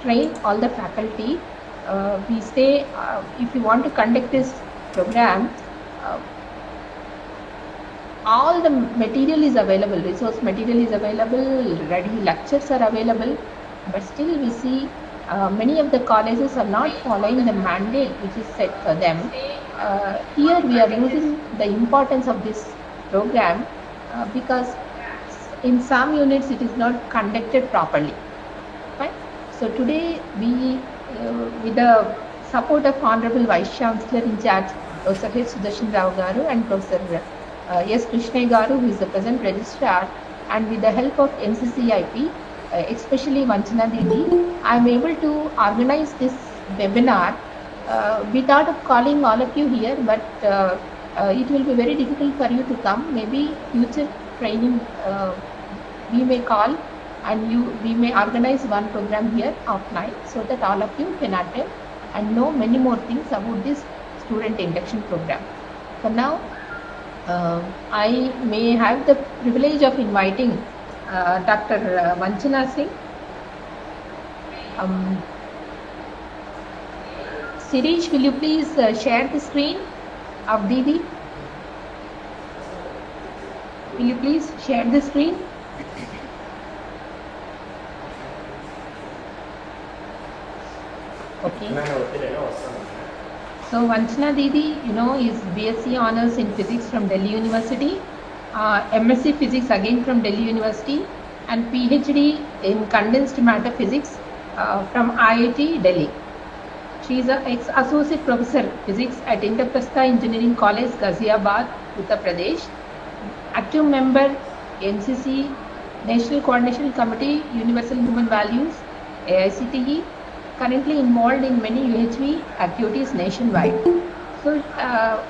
train all the faculty. We say if you want to conduct this program, all the material is available, resource material is available, ready lectures are available, but still we see many of the colleges are not following the mandate which is set for them. Here we are using the importance of this program because in some units it is not conducted properly. Fine. So today we, with the support of Honorable Vice Chancellor in charge, Professor H. Sudarshan Rao Garu and Professor S. Krishna Garu, who is the present registrar, and with the help of NCCIP, especially Vanchana Didi, I am able to organize this webinar. We thought of calling all of you here, but it will be very difficult for you to come. Maybe future training we may call, and we may organize one program here offline so that all of you can attend and know many more things about this student induction program. For now, I may have the privilege of inviting Dr. Vanchana Singh. Sirish, will you please share the screen of Didi? Will you please share the screen? Okay. So Vanchana Didi, is BSc Honours in Physics from Delhi University, MSc Physics again from Delhi University, and PhD in Condensed Matter Physics from IIT Delhi. She is an ex-associate professor Physics at Indraprastha Engineering College, Ghaziabad, Uttar Pradesh. Active member NCC, National Coordination Committee, Universal Human Values, AICTE. Currently involved in many UHV activities nationwide. So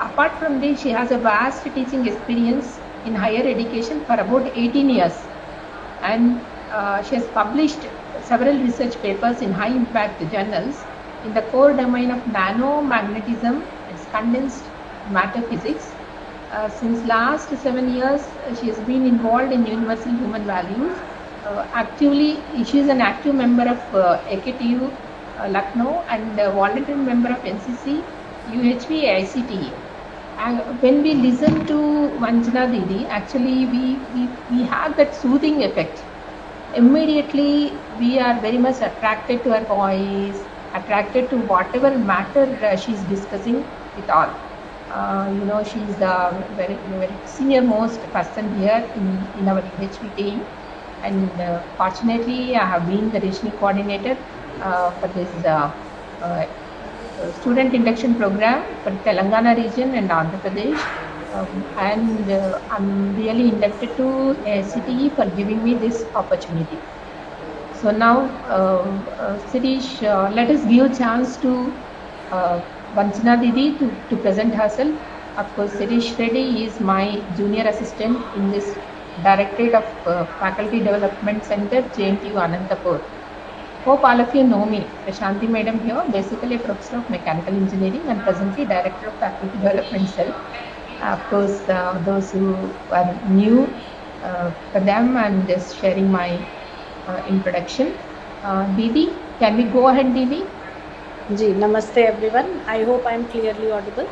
apart from this, she has a vast teaching experience in higher education for about 18 years, and she has published several research papers in high impact journals in the core domain of nanomagnetism, it's condensed matter physics. Since last 7 years, she has been involved in universal human values. She is an active member of AKTU Lucknow and voluntary member of NCC, UHV, AICTE. When we listen to Vanchana Didi, actually we have that soothing effect. Immediately we are very much attracted to her voice, attracted to whatever matter she is discussing with all. She is the very senior most person here in our UHV team, and fortunately I have been the regional coordinator for this student induction program for Telangana region and Andhra Pradesh, and I'm really indebted to CTE for giving me this opportunity. So now, Sirish, let us give a chance to Vanchana Didi to present herself. Of course, Sirish Reddy is my junior assistant in this Directorate of Faculty Development Center, JNTUA Anantapur. Hope all of you know me. Prashanti Madam here, basically a professor of mechanical engineering and presently Director of Faculty Development Cell. Of course, those who are new, for them I'm just sharing my introduction. Didi, can we go ahead, Didi? Ji, namaste everyone. I hope I'm clearly audible.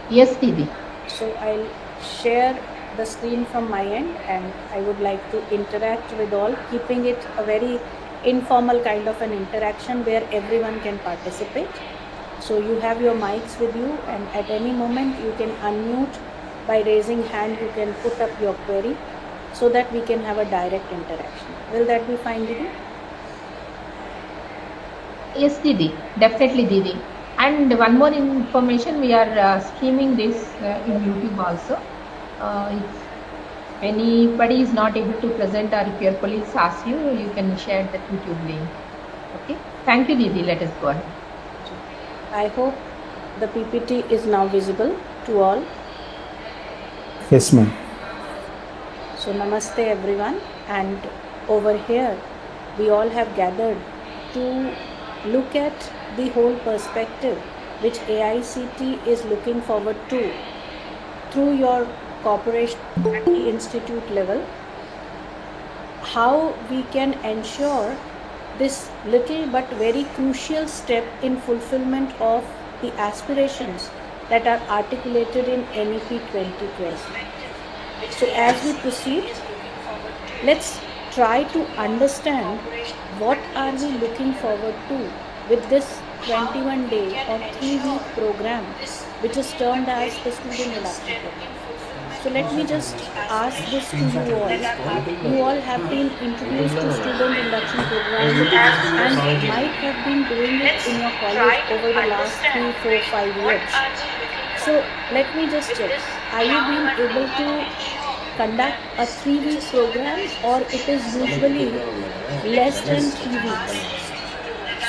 Yes, Didi. So I'll share the screen from my end, and I would like to interact with all, keeping it a very informal kind of an interaction where everyone can participate. So you have your mics with you, and at any moment you can unmute by raising hand. You can put up your query so that we can have a direct interaction. Will that be fine, Didi? Yes, Didi, definitely, Didi. And one more information, we are streaming this in YouTube also. If anybody is not able to present, or if your colleagues ask you, you can share that YouTube link. Okay. Thank you, Didi. Let us go ahead. I hope the PPT is now visible to all. Yes, ma'am. So namaste everyone, and over here we all have gathered to look at the whole perspective which AICT is looking forward to through your cooperation at the institute level, how we can ensure this little but very crucial step in fulfillment of the aspirations that are articulated in NEP 2020. So as we proceed, let's try to understand what are we looking forward to with this 21-day or 3-week program, which is termed as the Student Induction Program. So let me just ask this to you all. You all have been introduced to Student Induction Program and might have been doing it in your college over the last 3, 4, 5 years. So let me just check. Are you being able to conduct a 3-week program, or it is usually less than 3 weeks?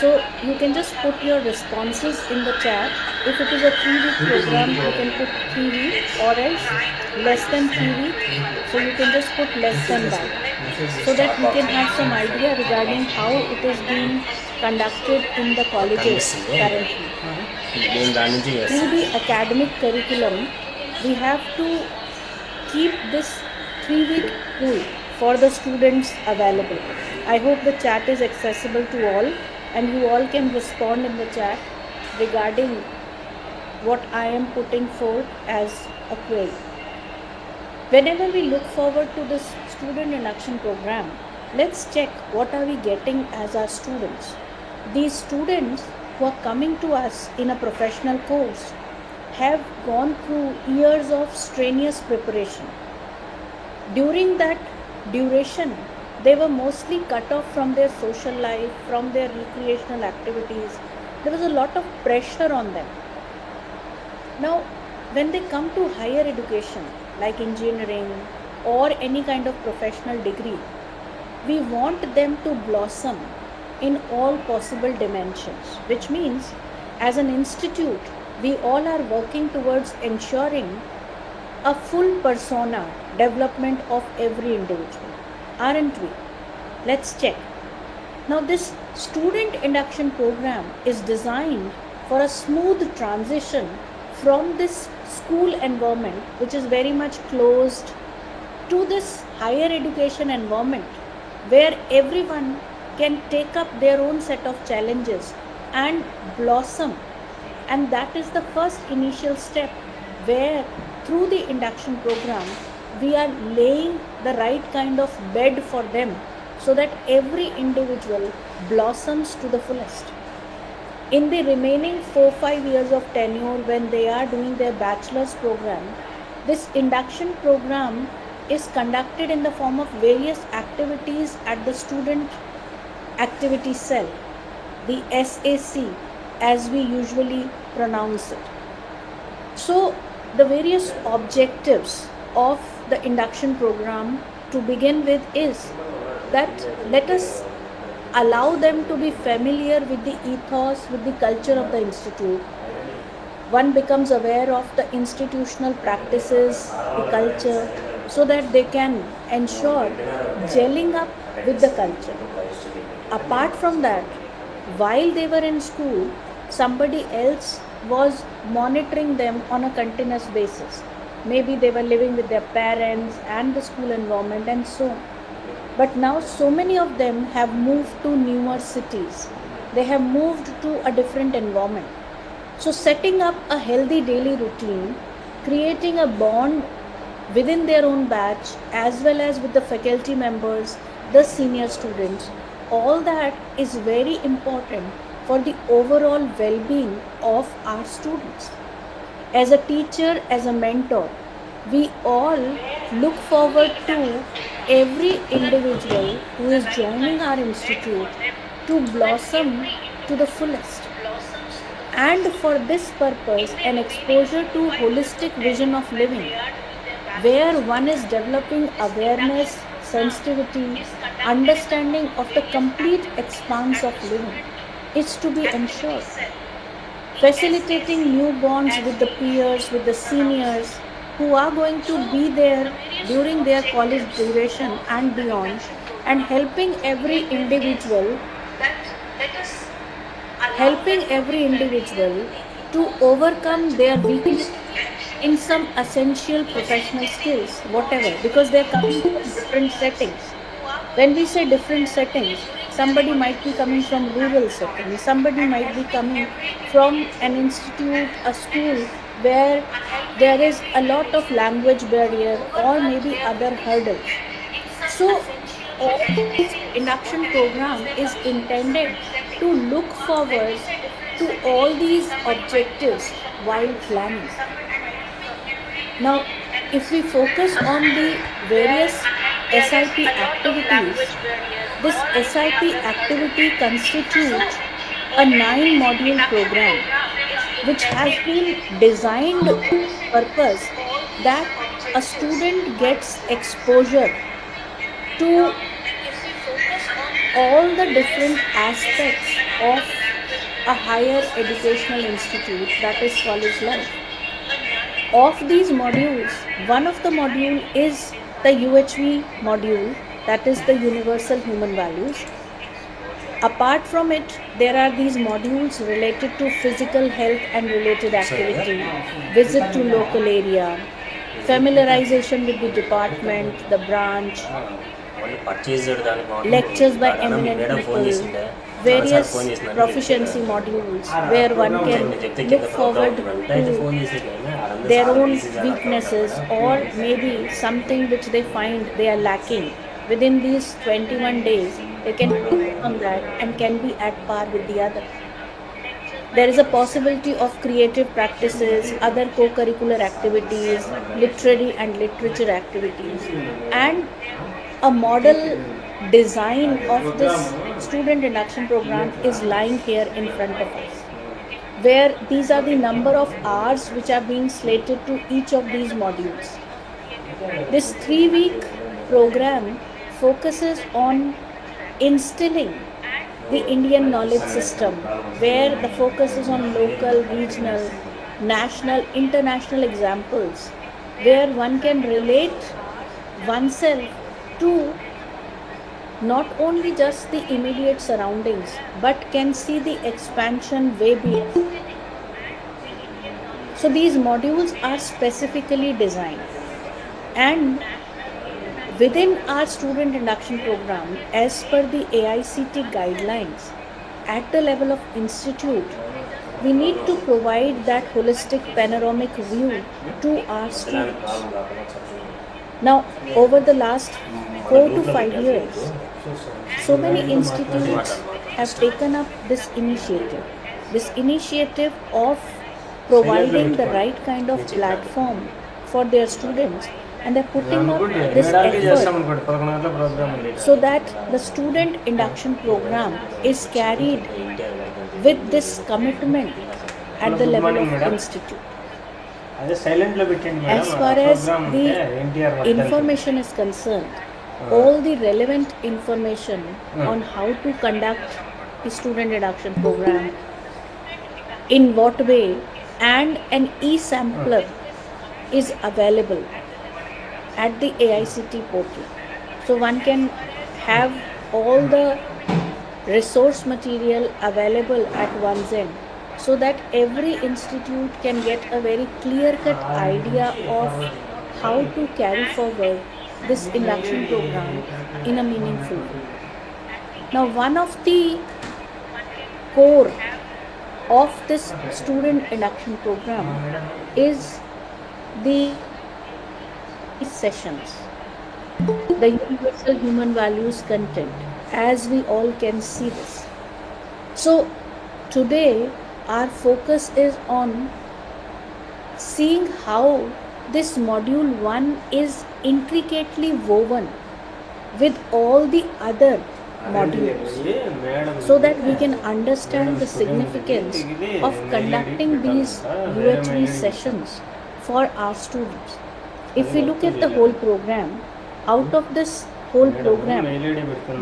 So you can just put your responses in the chat. If it is a 3-week program, you can put 3 weeks, or else less than 3 weeks. So you can just put less than that, so that we can have some idea regarding how it is being conducted in the colleges currently. Through the academic curriculum, we have to keep this 3-week pool for the students available. I hope the chat is accessible to all, and you all can respond in the chat regarding what I am putting forth as a query. Whenever we look forward to this Student Induction Program, let's check what are we getting as our students. These students who are coming to us in a professional course have gone through years of strenuous preparation. During that duration, they were mostly cut off from their social life, from their recreational activities. There was a lot of pressure on them. Now, when they come to higher education, like engineering or any kind of professional degree, we want them to blossom in all possible dimensions, which means as an institute, we all are working towards ensuring a full persona development of every individual, aren't we? Let's check. Now, this Student Induction Program is designed for a smooth transition from this school environment, which is very much closed, to this higher education environment where everyone can take up their own set of challenges and blossom. And that is the first initial step, where through the induction program, we are laying the right kind of bed for them so that every individual blossoms to the fullest. In the remaining 4-5 years of tenure, when they are doing their bachelor's program, this induction program is conducted in the form of various activities at the student activity cell, the SAC as we usually pronounce it. So the various objectives of the induction program to begin with is that let us allow them to be familiar with the ethos, with the culture of the institute. One becomes aware of the institutional practices, the culture, so that they can ensure gelling up with the culture. Apart from that, while they were in school, somebody else was monitoring them on a continuous basis. Maybe they were living with their parents and the school environment and so on. But now so many of them have moved to newer cities. They have moved to a different environment. So setting up a healthy daily routine, creating a bond within their own batch as well as with the faculty members, the senior students, all that is very important for the overall well-being of our students. As a teacher, as a mentor, we all look forward to every individual who is joining our institute to blossom to the fullest. And for this purpose, an exposure to holistic vision of living, where one is developing awareness, sensitivity, understanding of the complete expanse of living, is to be ensured. Facilitating new bonds with the peers, with the seniors who are going to be there during their college duration and beyond, and helping every individual to overcome their weakness in some essential professional skills, whatever, because they are coming from different settings. When we say different settings, somebody might be coming from rural setting, somebody might be coming from an institute, a school where there is a lot of language barrier or maybe other hurdles. So all this induction program is intended to look forward to all these objectives while planning. Now, if we focus on the various SIP activities, this SIP activity constitutes a 9-module program which has been designed with the purpose that a student gets exposure to all the different aspects of a higher educational institute, that is college life. Of these modules, one of the module is the UHV module, that is the Universal Human Values. Apart from it, there are these modules related to physical health and related activity, visit to local area, familiarization with the department, the branch, lectures by eminent people, various proficiency modules where one can look forward to their own weaknesses or maybe something which they find they are lacking. Within these 21 days, they can focus on that and can be at par with the other. There is a possibility of creative practices, other co-curricular activities, literary and literature activities, and a model design of this student induction program is lying here in front of us, where these are the number of hours which are being slated to each of these modules. This 3-week program focuses on instilling the Indian knowledge system, where the focus is on local, regional, national, international examples, where one can relate oneself to not only just the immediate surroundings, but can see the expansion way beyond. So these modules are specifically designed, and within our student induction program, as per the AICT guidelines, at the level of institute, we need to provide that holistic panoramic view to our students. Now, over the last 4 to 5 years, so many institutes have taken up this initiative of providing the right kind of platform for their students, and they're putting up this effort so that the student induction program is carried with this commitment at the level of institute. As far as the information is concerned, all the relevant information on how to conduct the student induction program, in what way, and an e-sampler is available at the AICT portal. So one can have all the resource material available at one's end, so that every institute can get a very clear-cut idea of how to carry forward this induction program in a meaningful way. Now, one of the core of this student induction program is the sessions, the universal human values content, as we all can see this. So today our focus is on seeing how this module 1 is intricately woven with all the other modules, so that we can understand the significance of conducting these UHV sessions for our students. If we look at the whole program, out of this whole program,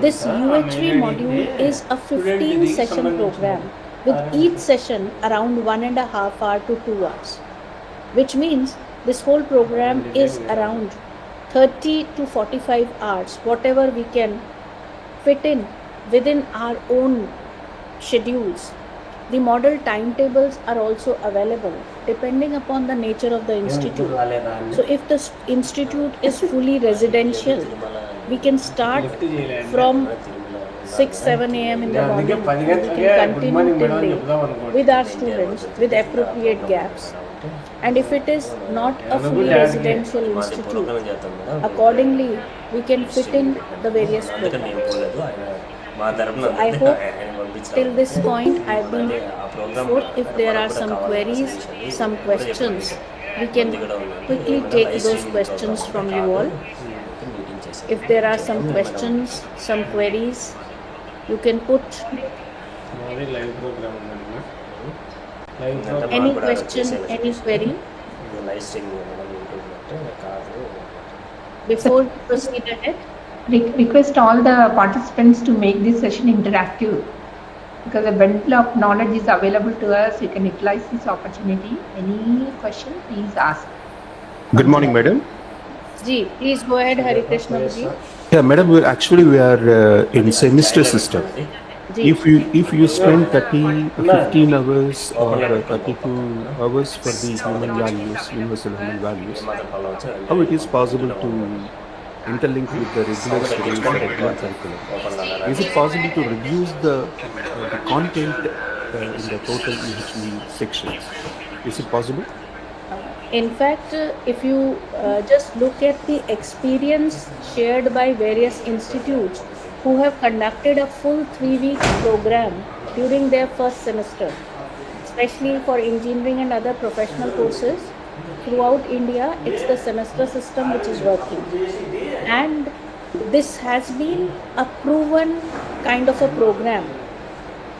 this UHV module is a 15-session program, with each session around 1.5 hours to 2 hours, which means this whole program is around 30 to 45 hours, whatever we can fit in within our own schedules. The model timetables are also available depending upon the nature of the institute. So if the institute is fully residential, we can start from 6-7 a.m. in the morning, and we can continue till late with our students with appropriate gaps. And if it is not a fully residential institute, accordingly we can fit in the various programs. So I hope till this point I've been forth. If there are some queries, some questions, we can quickly take those questions from you all. If there are some questions, some queries, you can put any question, any query. Before we proceed ahead, Request all the participants to make this session interactive, because a bundle of knowledge is available to us. You can utilize this opportunity. Any question, please ask. Good morning, madam. Ji, please go ahead, Hari Krishna ji. Yeah, madam. We are in semester system. Ji. If you spend 15 hours or 32 hours for the human values, universal human values, how it is possible to interlink with the regular studies, the regular curriculum? Is it possible to reduce the content in the total EHV sections? Is it possible? In fact, if you just look at the experience shared by various institutes who have conducted a full 3-week program during their first semester, especially for engineering and other professional courses, throughout India, it's the semester system which is working. And this has been a proven kind of a program.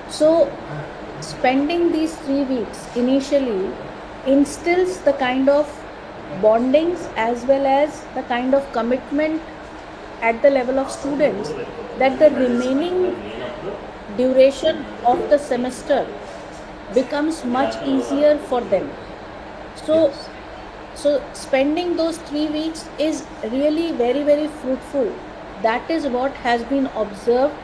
So, spending these 3 weeks initially instills the kind of bondings as well as the kind of commitment at the level of students that the remaining duration of the semester becomes much easier for them. So spending those 3 weeks is really very, very fruitful. That is what has been observed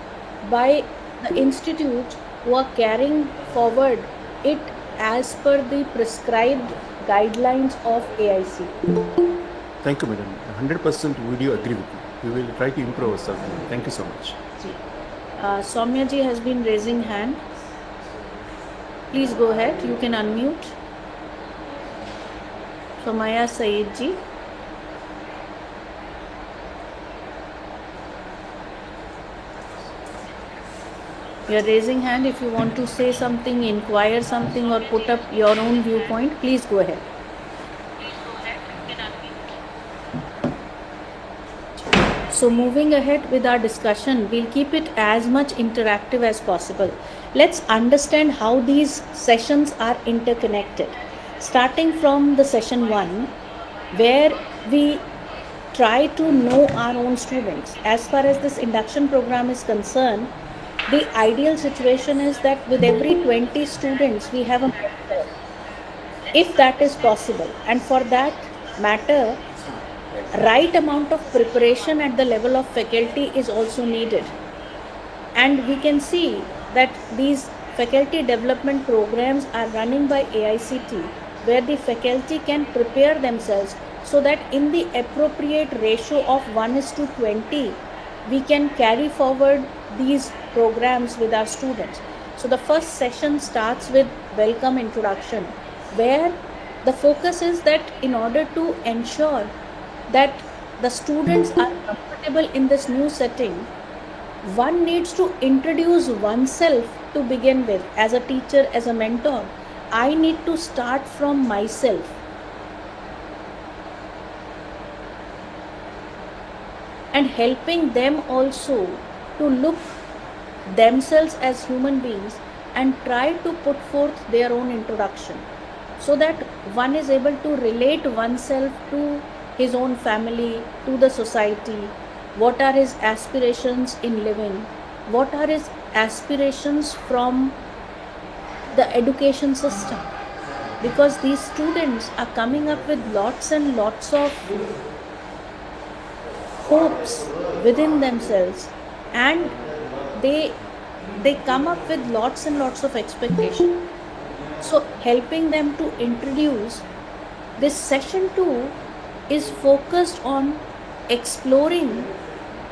by the institutes who are carrying forward it as per the prescribed guidelines of AIC. Thank you, madam. 100% would you agree with me? We will try to improve ourselves. Thank you so much. Soumya ji has been raising hand. Please go ahead. You can unmute. Somaya Saeed ji. You are raising hand. If you want to say something, inquire something, or put up your own viewpoint, please go ahead. So moving ahead with our discussion, we'll keep it as much interactive as possible. Let's understand how these sessions are interconnected. Starting from the session 1, where we try to know our own students. As far as this induction program is concerned, the ideal situation is that with every 20 students, we have a mentor, if that is possible. And for that matter, right amount of preparation at the level of faculty is also needed. And we can see that these faculty development programs are running by AICT, where the faculty can prepare themselves so that in the appropriate ratio of 1:20, we can carry forward these programs with our students. So the first session starts with welcome introduction, where the focus is that in order to ensure that the students are comfortable in this new setting, one needs to introduce oneself to begin with. As a teacher, as a mentor, I need to start from myself. And helping them also to look themselves as human beings and try to put forth their own introduction, so that one is able to relate oneself to his own family, to the society. What are his aspirations in living? What are his aspirations from the education system? Because these students are coming up with lots and lots of hopes within themselves, and they come up with lots and lots of expectation. So helping them to introduce this session 2 is focused on exploring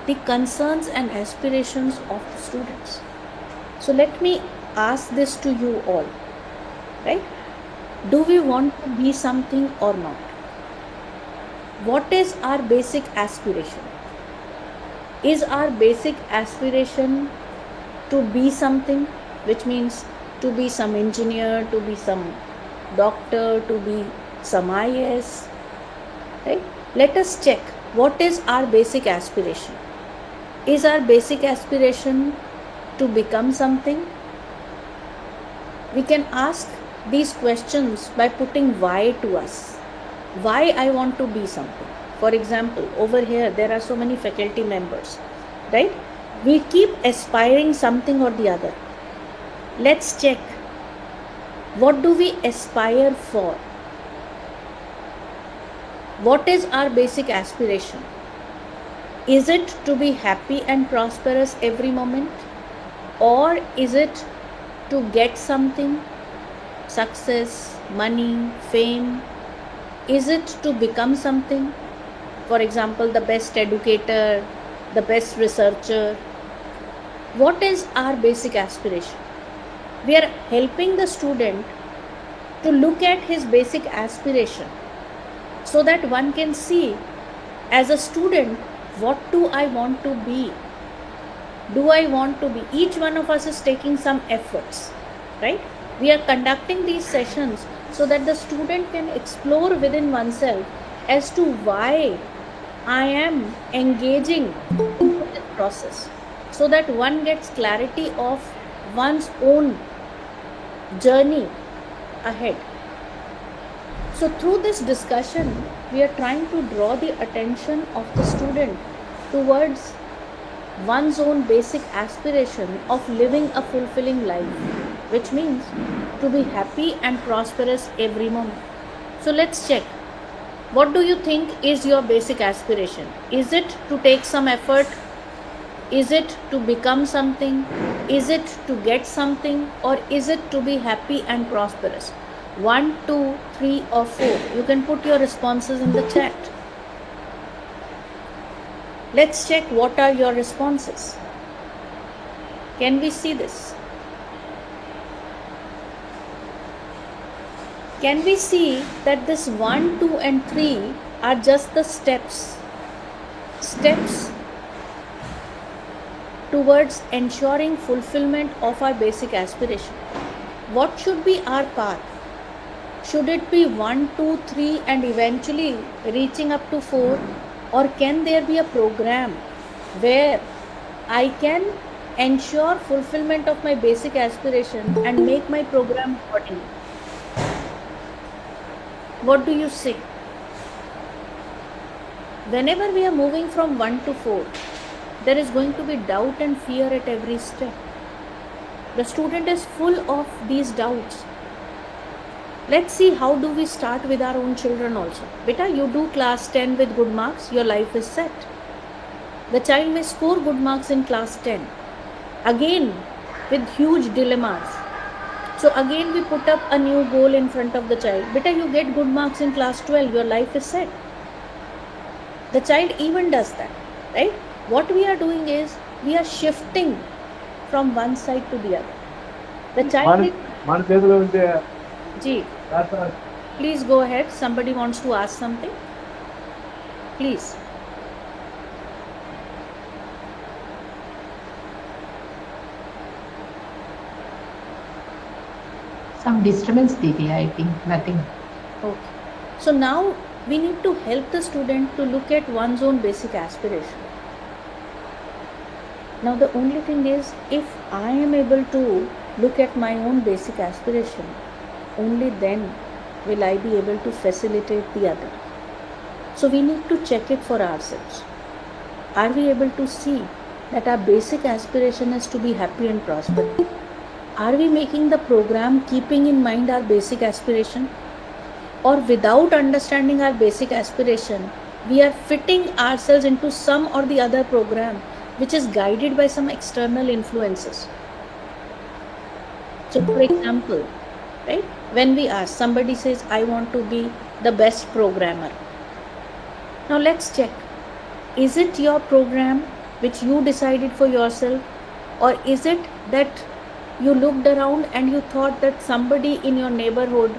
the concerns and aspirations of the students. So let me ask this to you all, right? Do we want to be something or not? What is our basic aspiration? Is our basic aspiration to be something, which means to be some engineer, to be some doctor, to be some IAS, right? Let us check what is our basic aspiration. Is our basic aspiration to become something? We can ask these questions by putting why to us. Why I want to be something. For example, over here there are so many faculty members, right? We keep aspiring something or the other. Let's check. What do we aspire for? What is our basic aspiration? Is it to be happy and prosperous every moment? Or is it to get something? Success, money, fame? Is it to become something? For example, the best educator, the best researcher. What is our basic aspiration? We are helping the student to look at his basic aspiration so that one can see, as a student, what do I want to be? Do I want to be? Each one of us is taking some efforts, right? We are conducting these sessions so that the student can explore within oneself as to why I am engaging in this process, so that one gets clarity of one's own journey ahead. So through this discussion, we are trying to draw the attention of the student towards one's own basic aspiration of living a fulfilling life, which means to be happy and prosperous every moment. So let's check. What do you think is your basic aspiration? Is it to take some effort? Is it to become something? Is it to get something? Or is it to be happy and prosperous? 1, 2, 3 or 4. You can put your responses in the chat. Let's check what are your responses. Can we see this? Can we see that this 1, 2 and 3 are just the steps towards ensuring fulfillment of our basic aspiration? What should be our path? Should it be 1, 2, 3 and eventually reaching up to 4? Or can there be a program where I can ensure fulfillment of my basic aspiration and make my program accordingly? What do you say? Whenever we are moving from 1 to 4, there is going to be doubt and fear at every step. The student is full of these doubts. Let's see how do we start with our own children also. Beta, you do class 10 with good marks, your life is set. The child may score good marks in class 10. Again, with huge dilemmas. So again we put up a new goal in front of the child. Beta, you get good marks in class 12, your life is set. The child even does that, right? What we are doing is, we are shifting from one side to the other. The child Ji, please go ahead. Somebody wants to ask something. Please. Some disturbance, Didi, I think. Nothing. Okay. So now we need to help the student to look at one's own basic aspiration. Now the only thing is, if I am able to look at my own basic aspiration, only then will I be able to facilitate the other. So we need to check it for ourselves. Are we able to see that our basic aspiration is to be happy and prosperous? Are we making the program keeping in mind our basic aspiration? Or without understanding our basic aspiration, we are fitting ourselves into some or the other program which is guided by some external influences? So for example, right, when we ask, somebody says, I want to be the best programmer. Now let's check. Is it your program which you decided for yourself? Or is it that you looked around and you thought that somebody in your neighborhood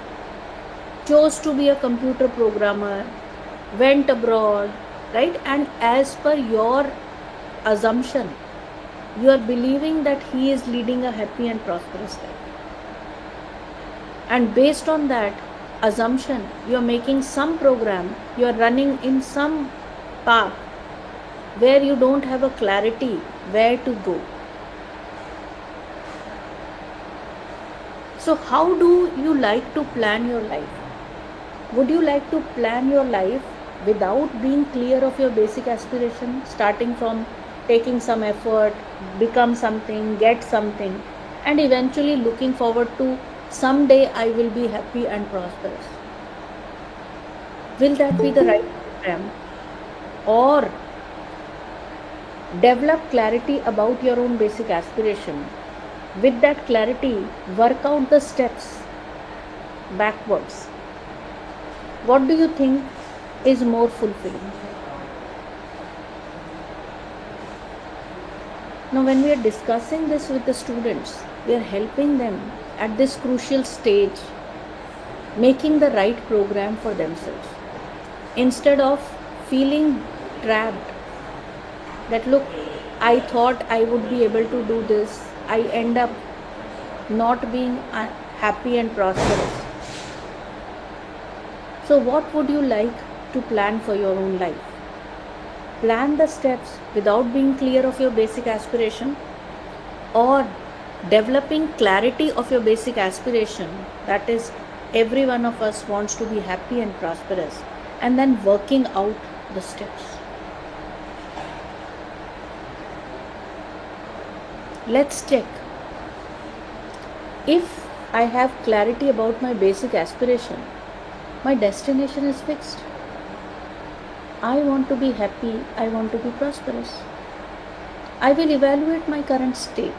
chose to be a computer programmer, went abroad, right? And as per your assumption, you are believing that he is leading a happy and prosperous life. And based on that assumption, you are making some program, you are running in some path where you don't have a clarity where to go. So how do you like to plan your life? Would you like to plan your life without being clear of your basic aspiration, starting from taking some effort, become something, get something, and eventually looking forward to someday I will be happy and prosperous? Will that be the right program? Or develop clarity about your own basic aspiration. With that clarity, work out the steps backwards. What do you think is more fulfilling? Now, when we are discussing this with the students, we are helping them at this crucial stage, making the right program for themselves. Instead of feeling trapped, that look, I thought I would be able to do this, I end up not being happy and prosperous. So what would you like to plan for your own life? Plan the steps without being clear of your basic aspiration, or developing clarity of your basic aspiration, that is, every one of us wants to be happy and prosperous, and then working out the steps. Let's check. If I have clarity about my basic aspiration, my destination is fixed. I want to be happy, I want to be prosperous. I will evaluate my current state.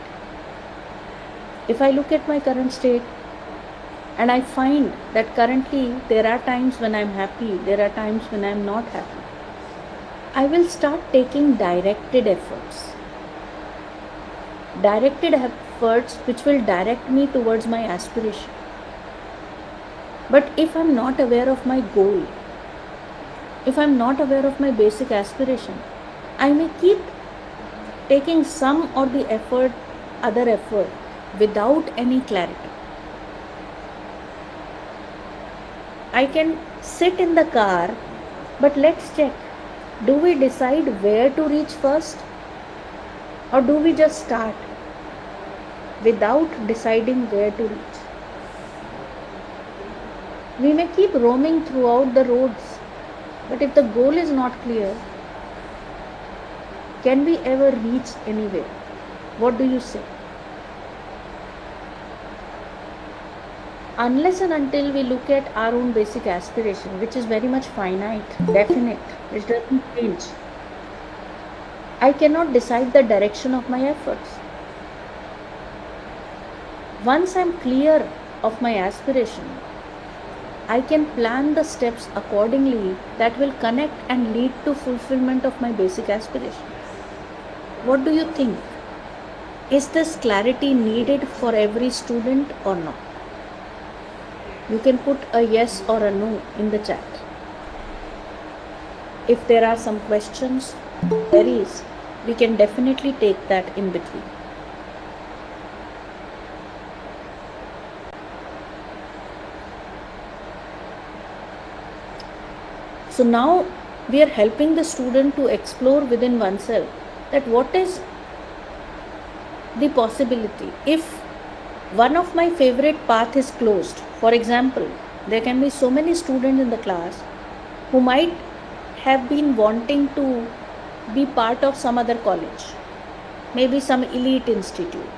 If I look at my current state and I find that currently there are times when I'm happy, there are times when I'm not happy, I will start taking directed efforts. Directed efforts which will direct me towards my aspiration. But if I'm not aware of my goal, if I'm not aware of my basic aspiration, I may keep taking some or the other effort without any clarity. I can sit in the car, but let's check. Do we decide where to reach first? Or do we just start without deciding where to reach? We may keep roaming throughout the roads, but if the goal is not clear, can we ever reach anywhere? What do you say? Unless and until we look at our own basic aspiration, which is very much finite, definite, which doesn't change, I cannot decide the direction of my efforts. Once I'm clear of my aspiration, I can plan the steps accordingly that will connect and lead to fulfillment of my basic aspiration. What do you think? Is this clarity needed for every student or not? You can put a yes or a no in the chat. If there are some questions, queries, we can definitely take that in between. So now we are helping the student to explore within oneself that what is the possibility if one of my favorite path is closed. For example, there can be so many students in the class who might have been wanting to be part of some other college, maybe some elite institute,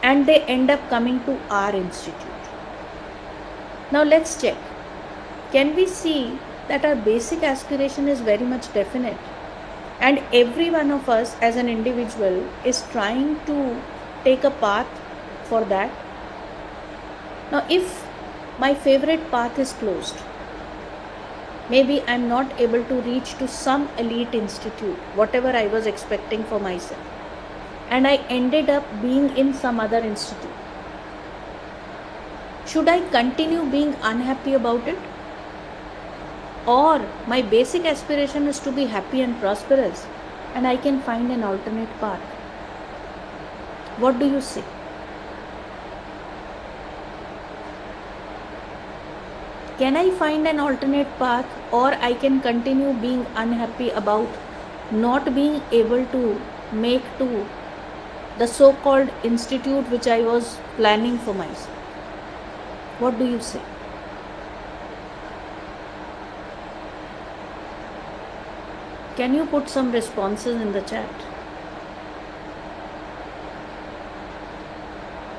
and they end up coming to our institute. Now let's check. Can we see that our basic aspiration is very much definite, and every one of us as an individual is trying to take a path for that? Now if my favorite path is closed, Maybe I'm not able to reach to some elite institute, whatever I was expecting for myself. And I ended up being in some other institute. Should I continue being unhappy about it? Or my basic aspiration is to be happy and prosperous, and I can find an alternate path? What do you say? Can I find an alternate path, or I can continue being unhappy about not being able to make to the so-called institute which I was planning for myself? What do you say? Can you put some responses in the chat?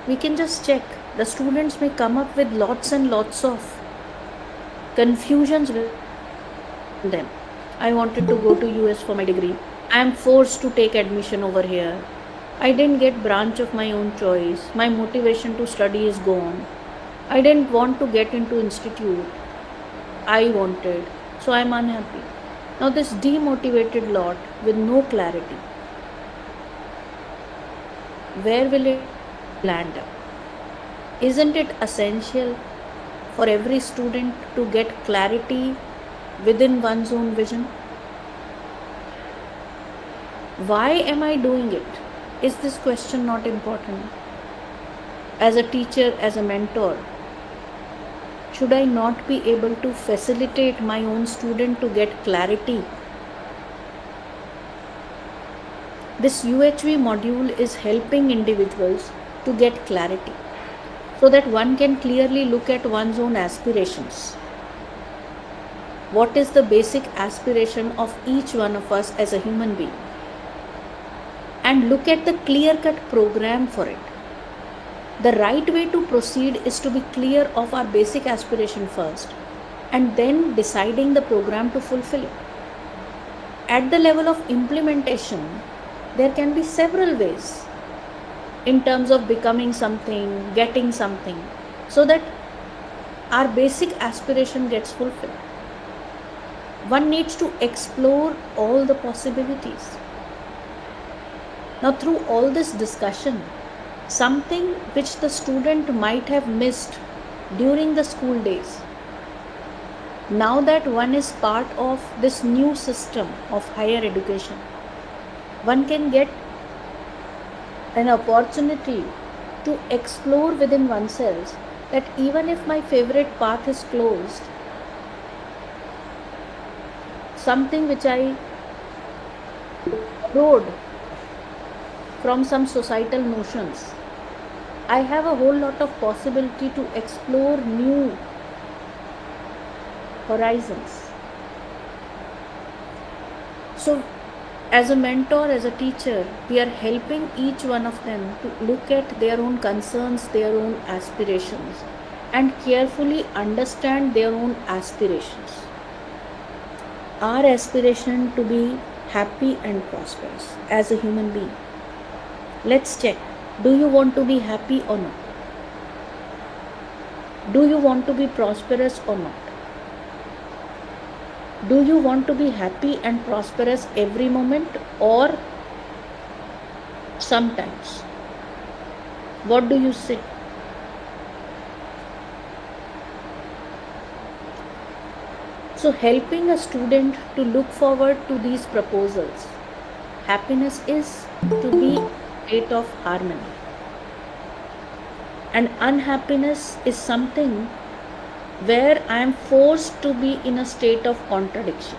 We can just check. The students may come up with lots and lots of confusions with them. I wanted to go to US for my degree. I am forced to take admission over here. I didn't get branch of my own choice. My motivation to study is gone. I didn't want to get into institute I wanted, so I'm unhappy. Now this demotivated lot with no clarity, where will it land up? Isn't it essential for every student to get clarity within one's own vision? Why am I doing it? Is this question not important? As a teacher, as a mentor, should I not be able to facilitate my own student to get clarity? This UHV module is helping individuals to get clarity so that one can clearly look at one's own aspirations. What is the basic aspiration of each one of us as a human being? And look at the clear-cut program for it. The right way to proceed is to be clear of our basic aspiration first and then deciding the program to fulfill it. At the level of implementation, there can be several ways in terms of becoming something, getting something, so that our basic aspiration gets fulfilled. One needs to explore all the possibilities. Now, through all this discussion, something which the student might have missed during the school days, now that one is part of this new system of higher education, one can get an opportunity to explore within oneself that even if my favorite path is closed, something which I borrowed from some societal notions, I have a whole lot of possibility to explore new horizons. So, as a mentor, as a teacher, we are helping each one of them to look at their own concerns, their own aspirations, and carefully understand their own aspirations. Our aspiration to be happy and prosperous as a human being. Let's check. Do you want to be happy or not? Do you want to be prosperous or not? Do you want to be happy and prosperous every moment or sometimes? What do you say? So, helping a student to look forward to these proposals. Happiness is to be a state of harmony. And unhappiness is something where I am forced to be in a state of contradiction.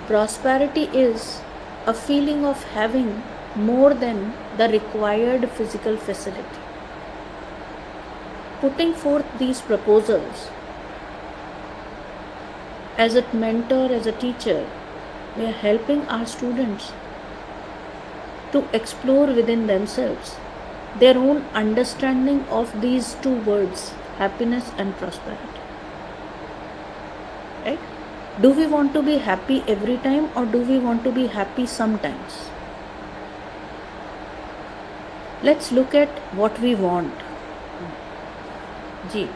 Prosperity is a feeling of having more than the required physical facility. Putting forth these proposals, as a mentor, as a teacher, we are helping our students to explore within themselves their own understanding of these two words, happiness and prosperity. Right? Do we want to be happy every time or do we want to be happy sometimes? Let's look at what we want. Ji.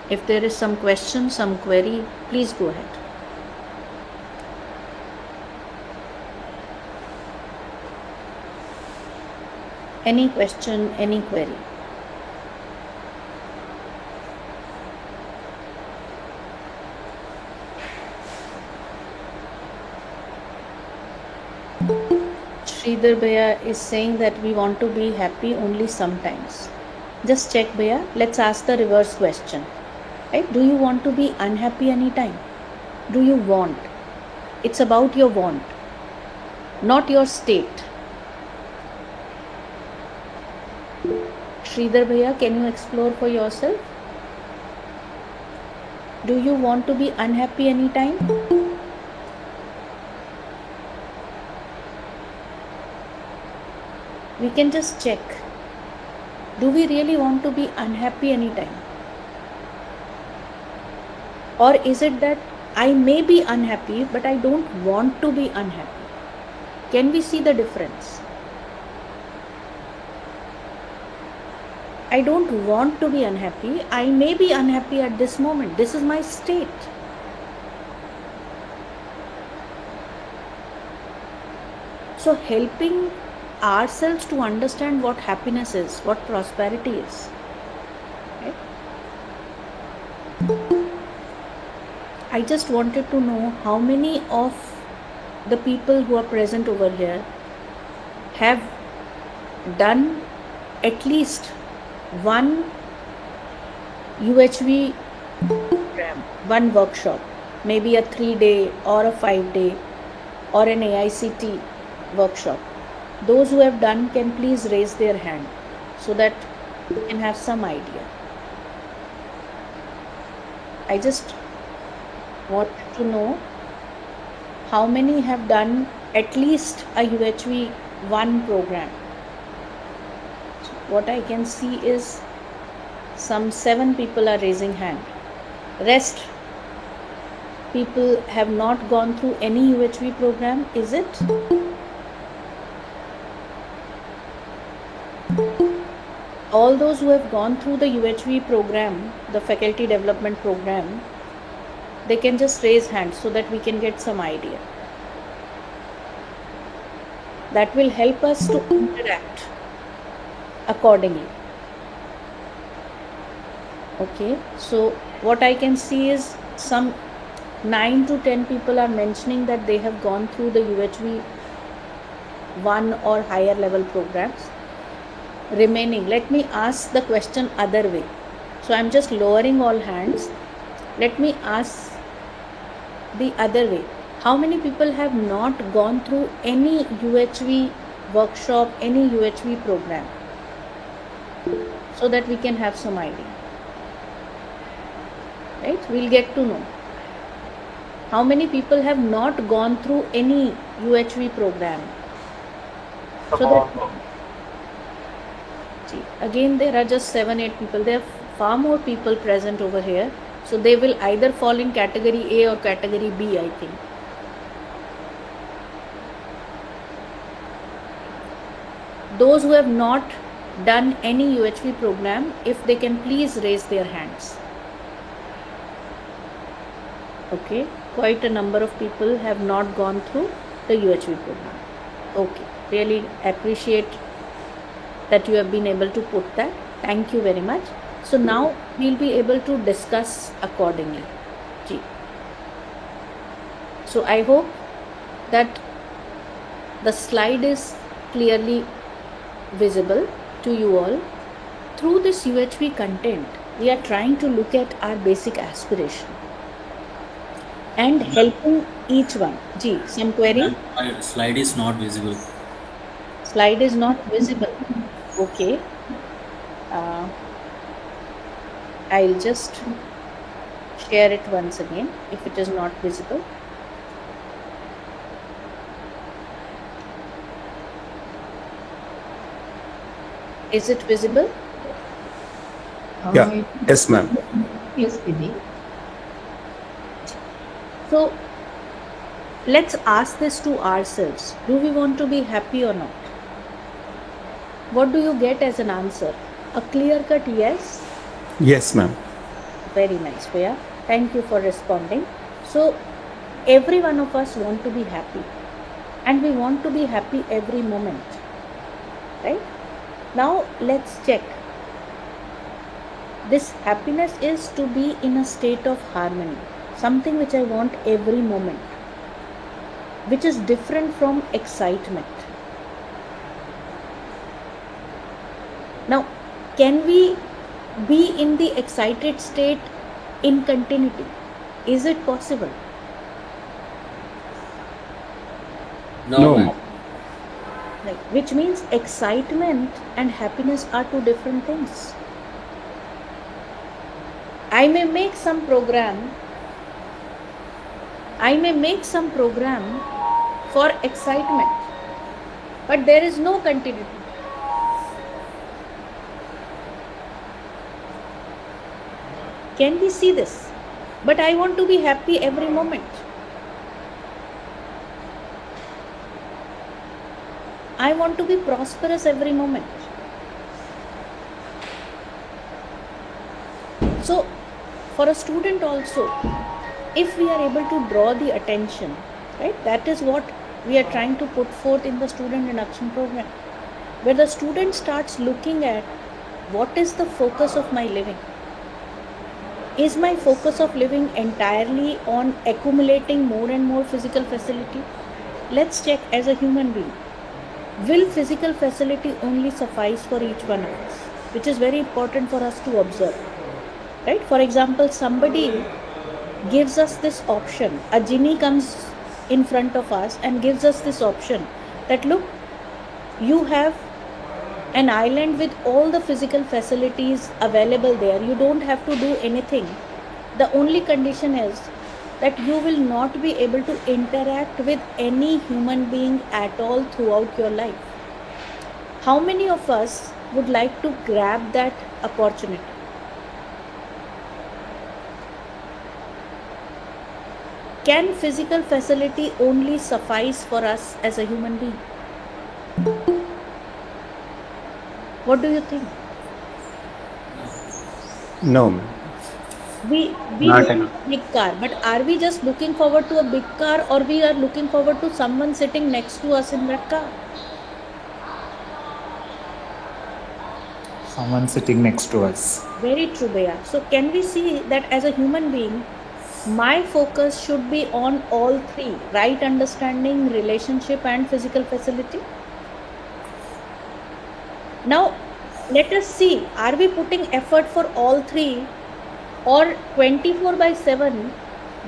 If there is some question, some query, please go ahead. Any question, any query? Sridhar Bhaiya is saying that we want to be happy only sometimes. Just check Bhaiya. Let's ask the reverse question. Right? Do you want to be unhappy anytime? Do you want? It's about your want, not your state. Sridhar Bhaiya, can you explore for yourself? Do you want to be unhappy anytime? We can just check. Do we really want to be unhappy anytime? Or is it that I may be unhappy, but I don't want to be unhappy? Can we see the difference? I don't want to be unhappy. I may be unhappy at this moment. This is my state. So helping ourselves to understand what happiness is, what prosperity is. Right? I just wanted to know how many of the people who are present over here have done at least one UHV program, one workshop, maybe a 3-day or a 5-day or an AICT workshop. Those who have done can please raise their hand so that you can have some idea. I just want to know how many have done at least a UHV 1 program. What I can see is some 7 people are raising hand. Rest people have not gone through any UHV program, is it? All those who have gone through the UHV program, the faculty development program, they can just raise hands so that we can get some idea. That will help us to interact accordingly. Okay, so what I can see is some 9 to 10 people are mentioning that they have gone through the UHV 1 or higher level programs. Remaining, let me ask the question other way. So I'm just lowering all hands. Let me ask the other way. How many people have not gone through any UHV workshop, any UHV program? So that we can have some idea. Right? We'll get to know. How many people have not gone through any UHV program? So that, again, there are just 7-8 people. There are far more people present over here. So they will either fall in category A or category B, I think. Those who have not done any UHV program, if they can please raise their hands. Okay, quite a number of people have not gone through the UHV program. Okay, really appreciate that you have been able to put that. Thank you very much. So now we'll be able to discuss accordingly. So I hope that the slide is clearly visible to you all. Through this UHV content, we are trying to look at our basic aspiration and helping each one. Some query? Slide is not visible. Slide is not visible. Okay. I'll just share it once again if it is not visible. Is it visible? Yeah. Yes, ma'am. Yes, Didi. So let's ask this to ourselves. Do we want to be happy or not? What do you get as an answer? A clear-cut yes? Yes, ma'am. Very nice, Priya. Thank you for responding. So, every one of us want to be happy, and we want to be happy every moment, right? Now, let's check. This happiness is to be in a state of harmony, something which I want every moment, which is different from excitement. Now, can we be in the excited state in continuity? Is it possible? No, ma'am. Right. Which means excitement and happiness are two different things. I may make some program for excitement, but there is no continuity. Can we see this? But I want to be happy every moment. I want to be prosperous every moment. So, for a student also, if we are able to draw the attention, right, that is what we are trying to put forth in the student induction program, where the student starts looking at what is the focus of my living. Is my focus of living entirely on accumulating more and more physical facility? Let's check as a human being. Will physical facility only suffice for each one of us? Which is very important for us to observe. Right? For example, somebody gives us this option. A genie comes in front of us and gives us this option that look, you have an island with all the physical facilities available there. You don't have to do anything. The only condition is that you will not be able to interact with any human being at all throughout your life. How many of us would like to grab that opportunity? Can physical facility only suffice for us as a human being? What do you think? No, ma'am. We Not want enough. a big car, but are we just looking forward to a big car, or we are looking forward to someone sitting next to us in that car? Someone sitting next to us. Very true, Bea. So can we see that as a human being, my focus should be on all three: right understanding, relationship, and physical facility? Now, let us see, are we putting effort for all three, or 24/7,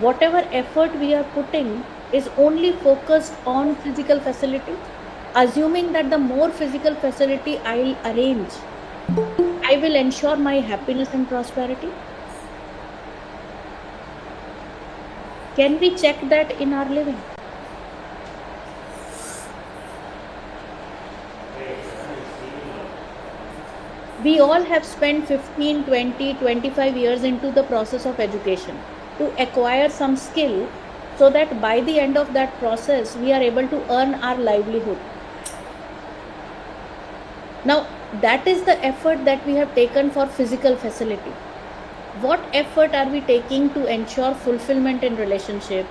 whatever effort we are putting is only focused on physical facility, assuming that the more physical facility I'll arrange, I will ensure my happiness and prosperity? Can we check that in our living? We all have spent 15, 20, 25 years into the process of education to acquire some skill, so that by the end of that process, we are able to earn our livelihood. Now, that is the effort that we have taken for physical facility. What effort are we taking to ensure fulfillment in relationship?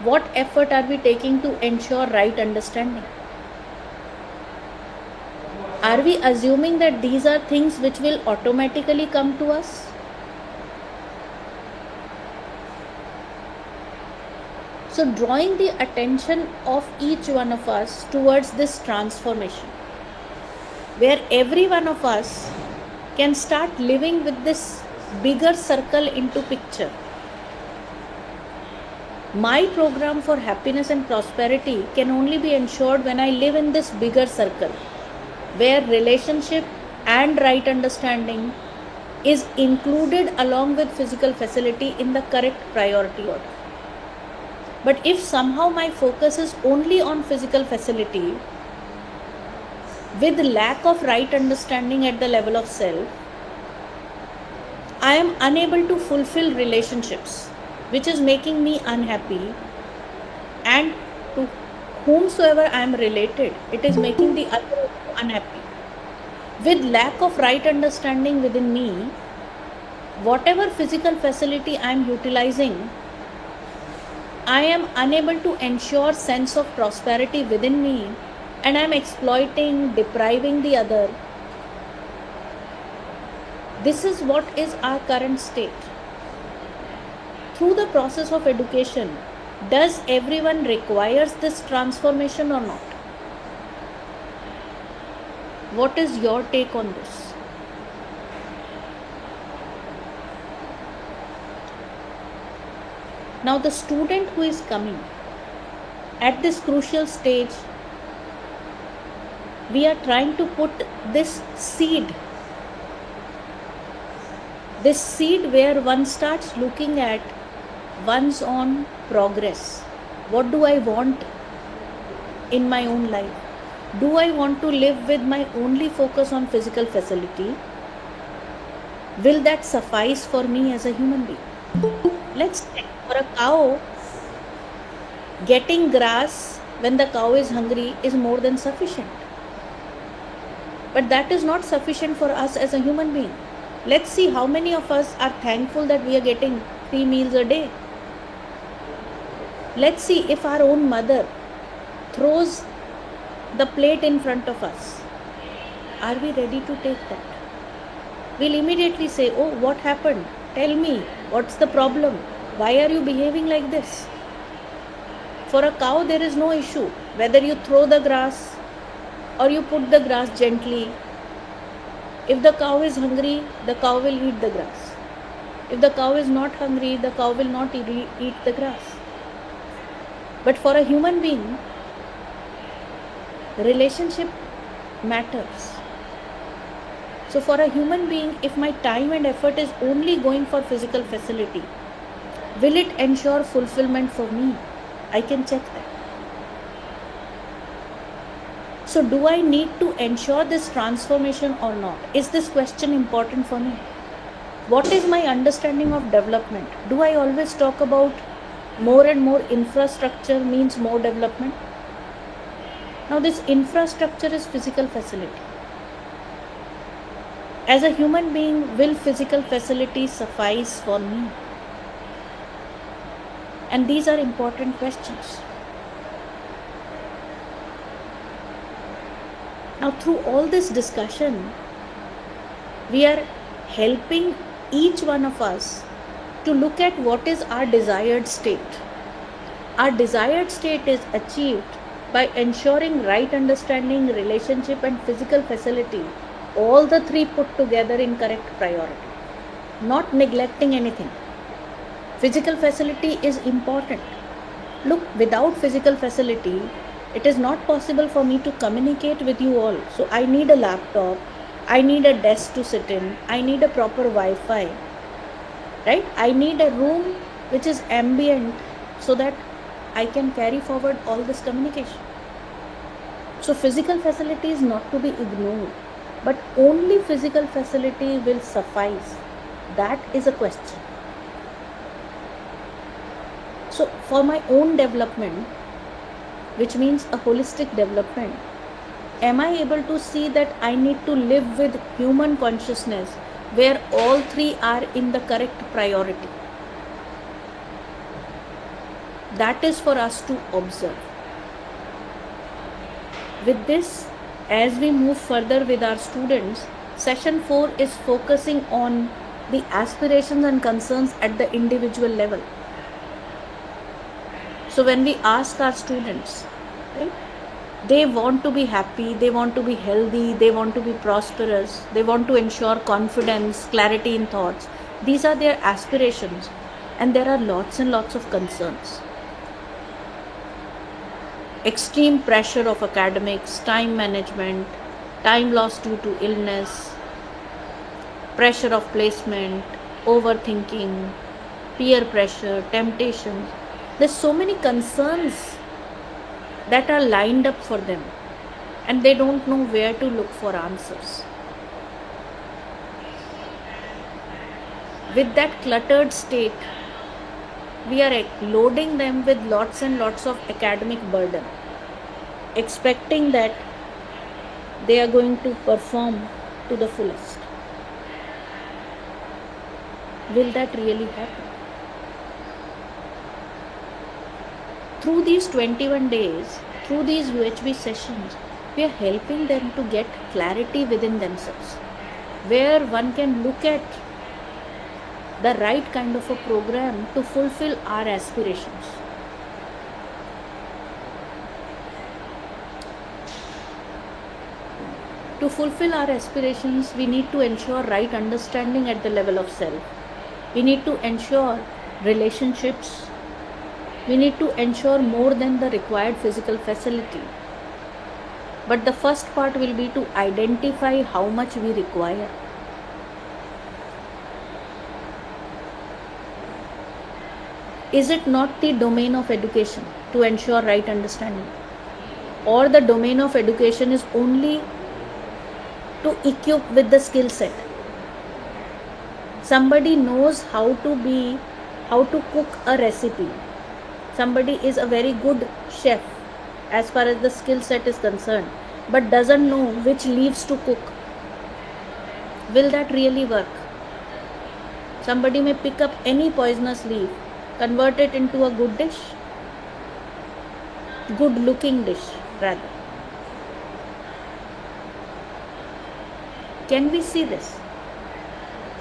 What effort are we taking to ensure right understanding? Are we assuming that these are things which will automatically come to us? So, drawing the attention of each one of us towards this transformation, where every one of us can start living with this bigger circle into picture. My program for happiness and prosperity can only be ensured when I live in this bigger circle, where relationship and right understanding is included along with physical facility in the correct priority order. But if somehow my focus is only on physical facility, with lack of right understanding at the level of self, I am unable to fulfill relationships, which is making me unhappy, and to whomsoever I am related, it is making the other unhappy. With lack of right understanding within me, whatever physical facility I am utilizing, I am unable to ensure sense of prosperity within me, and I am exploiting, depriving the other. This is what is our current state. Through the process of education, does everyone requires this transformation or not? What is your take on this? Now the student who is coming at this crucial stage, we are trying to put this seed where one starts looking at one's own progress. What do I want in my own life? Do I want to live with my only focus on physical facility? Will that suffice for me as a human being? Let's say for a cow, getting grass when the cow is hungry is more than sufficient. But that is not sufficient for us as a human being. Let's see how many of us are thankful that we are getting 3 meals a day. Let's see if our own mother throws the plate in front of us. Are we ready to take that? We'll immediately say, oh, what happened? Tell me, what's the problem? Why are you behaving like this? For a cow, there is no issue. Whether you throw the grass or you put the grass gently. If the cow is hungry, the cow will eat the grass. If the cow is not hungry, the cow will not eat the grass. But for a human being, relationship matters. So for a human being, if my time and effort is only going for physical facility, will it ensure fulfillment for me? I can check that. So do I need to ensure this transformation or not? Is this question important for me? What is my understanding of development? Do I always talk about more and more infrastructure means more development? Now this infrastructure is physical facility. As a human being, will physical facility suffice for me? And these are important questions. Now through all this discussion, we are helping each one of us to look at what is our desired state. Our desired state is achieved by ensuring right understanding, relationship and physical facility, all the three put together in correct priority, not neglecting anything. Physical facility is important. Look, without physical facility, it is not possible for me to communicate with you all. So I need a laptop, I need a desk to sit in, I need a proper Wi-Fi, right? I need a room which is ambient so that I can carry forward all this communication. So physical facility is not to be ignored, but only physical facility will suffice. That is a question. So for my own development, which means a holistic development, am I able to see that I need to live with human consciousness where all three are in the correct priority? That is for us to observe. With this, as we move further with our students, session 4 is focusing on the aspirations and concerns at the individual level. So when we ask our students, right, they want to be happy, they want to be healthy, they want to be prosperous, they want to ensure confidence, clarity in thoughts. These are their aspirations, and there are lots and lots of concerns. Extreme pressure of academics, time management, time lost due to illness, pressure of placement, overthinking, peer pressure, temptations. There's so many concerns that are lined up for them, and they don't know where to look for answers. With that cluttered state, we are loading them with lots and lots of academic burden, expecting that they are going to perform to the fullest. Will that really happen? Through these 21 days, through these UHB sessions, we are helping them to get clarity within themselves, where one can look at the right kind of a program to fulfill our aspirations. To fulfill our aspirations, we need to ensure right understanding at the level of self. We need to ensure relationships. We need to ensure more than the required physical facility. But the first part will be to identify how much we require. Is it not the domain of education to ensure right understanding? Or the domain of education is only to equip with the skill set? Somebody knows how to cook a recipe. Somebody is a very good chef as far as the skill set is concerned, but doesn't know which leaves to cook. Will that really work? Somebody may pick up any poisonous leaf, convert it into a good dish, good looking dish rather. Can we see this?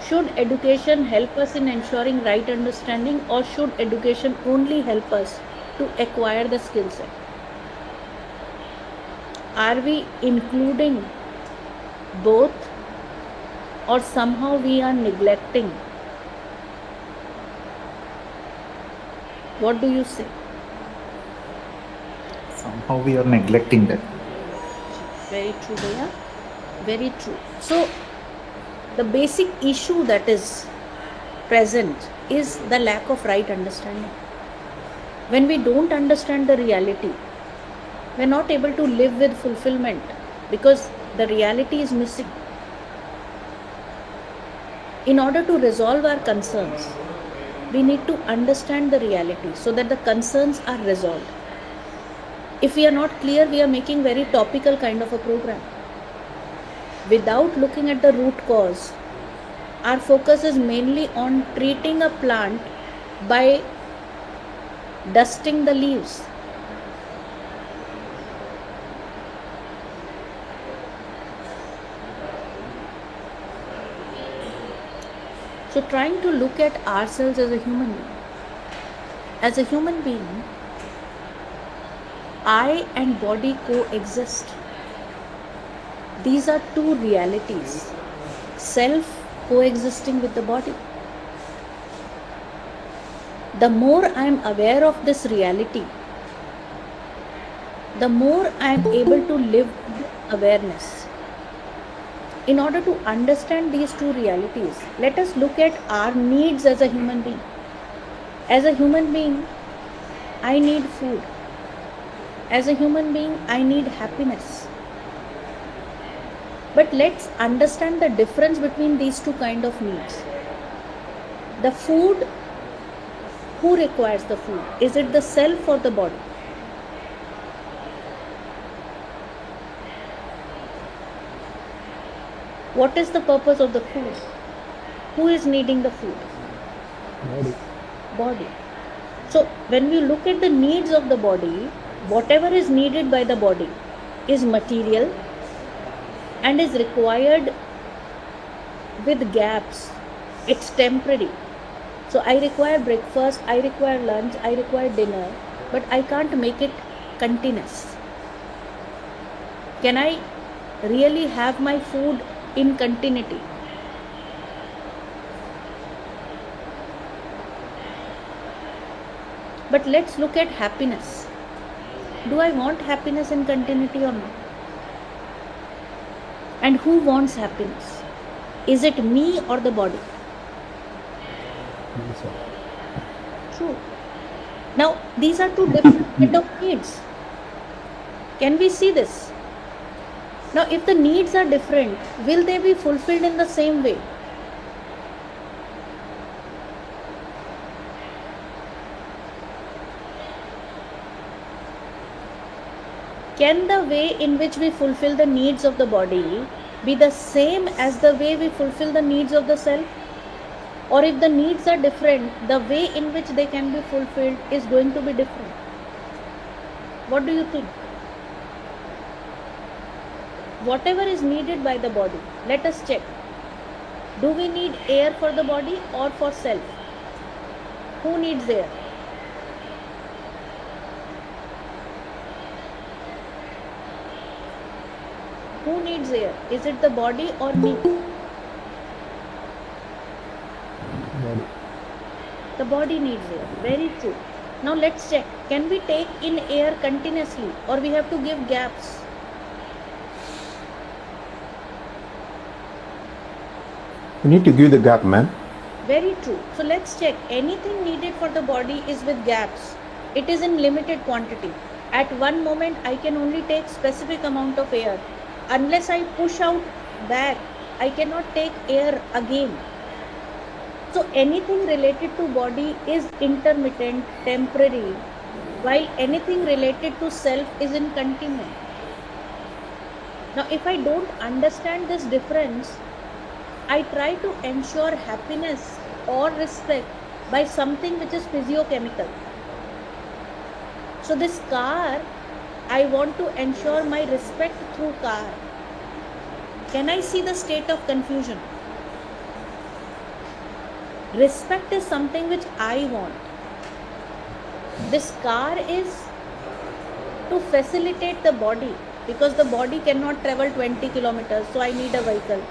Should education help us in ensuring right understanding, or should education only help us to acquire the skill set? Are we including both, or somehow we are neglecting? What do you say? Somehow we are neglecting that. Very true, Bhaiya. Very true. So, the basic issue that is present is the lack of right understanding. When we don't understand the reality, we're not able to live with fulfillment because the reality is missing. In order to resolve our concerns, we need to understand the reality so that the concerns are resolved. If we are not clear, we are making very topical kind of a program. Without looking at the root cause, our focus is mainly on treating a plant by dusting the leaves. So trying to look at ourselves as a human being. As a human being, I and body coexist. These are two realities. Self coexisting with the body. The more I am aware of this reality, the more I am able to live with awareness. In order to understand these two realities, let us look at our needs as a human being. As a human being, I need food. As a human being, I need happiness. But let's understand the difference between these two kind of needs. The food, who requires the food? Is it the self or the body? What is the purpose of the food? Who is needing the food? Body. So when we look at the needs of the body, whatever is needed by the body is material and is required with gaps. It's temporary. So I require breakfast, I require lunch, I require dinner, but I can't make it continuous. Can I really have my food in continuity? But let's look at happiness. Do I want happiness in continuity or not? And who wants happiness? Is it me or the body? True. Now, these are two different kind of needs. Can we see this? Now, if the needs are different, will they be fulfilled in the same way? Can the way in which we fulfill the needs of the body be the same as the way we fulfill the needs of the self? Or if the needs are different, the way in which they can be fulfilled is going to be different. What do you think? Whatever is needed by the body, let us check. Do we need air for the body or for self? Who needs air? Who needs air? Is it the body or me? The body needs air. Very true. Now let's check. Can we take in air continuously or we have to give gaps? You need to give the gap, man. Very true. So let's check. Anything needed for the body is with gaps. It is in limited quantity. At one moment, I can only take specific amount of air. Unless I push out back, I cannot take air again. So anything related to body is intermittent, temporary, while anything related to self is in continuum. Now, if I don't understand this difference, I try to ensure happiness or respect by something which is physiochemical. So this car, I want to ensure my respect through car. Can I see the state of confusion? Respect is something which I want. This car is to facilitate the body because the body cannot travel 20 kilometers, so I need a vehicle.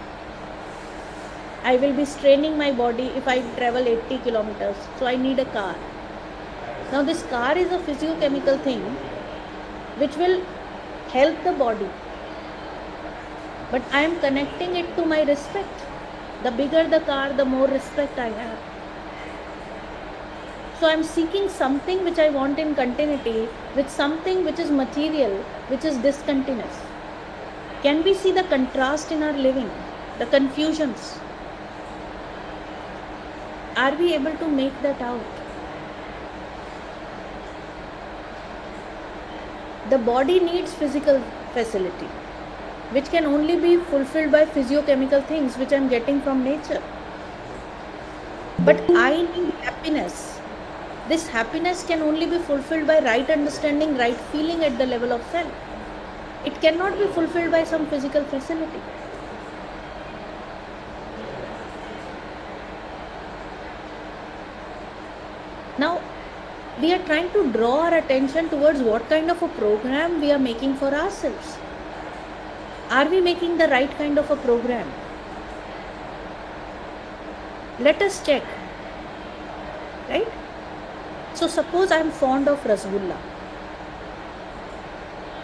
I will be straining my body if I travel 80 kilometers, so I need a car. Now this car is a physiochemical thing which will help the body, but I am connecting it to my respect. The bigger the car, the more respect I have. So I am seeking something which I want in continuity with something which is material, which is discontinuous. Can we see the contrast in our living, the confusions? Are we able to make that out? The body needs physical facility, which can only be fulfilled by physiochemical things which I am getting from nature. But I need happiness. This happiness can only be fulfilled by right understanding, right feeling at the level of self. It cannot be fulfilled by some physical facility. Now, we are trying to draw our attention towards what kind of a program we are making for ourselves. Are we making the right kind of a program? Let us check, right? So suppose I am fond of rasgulla.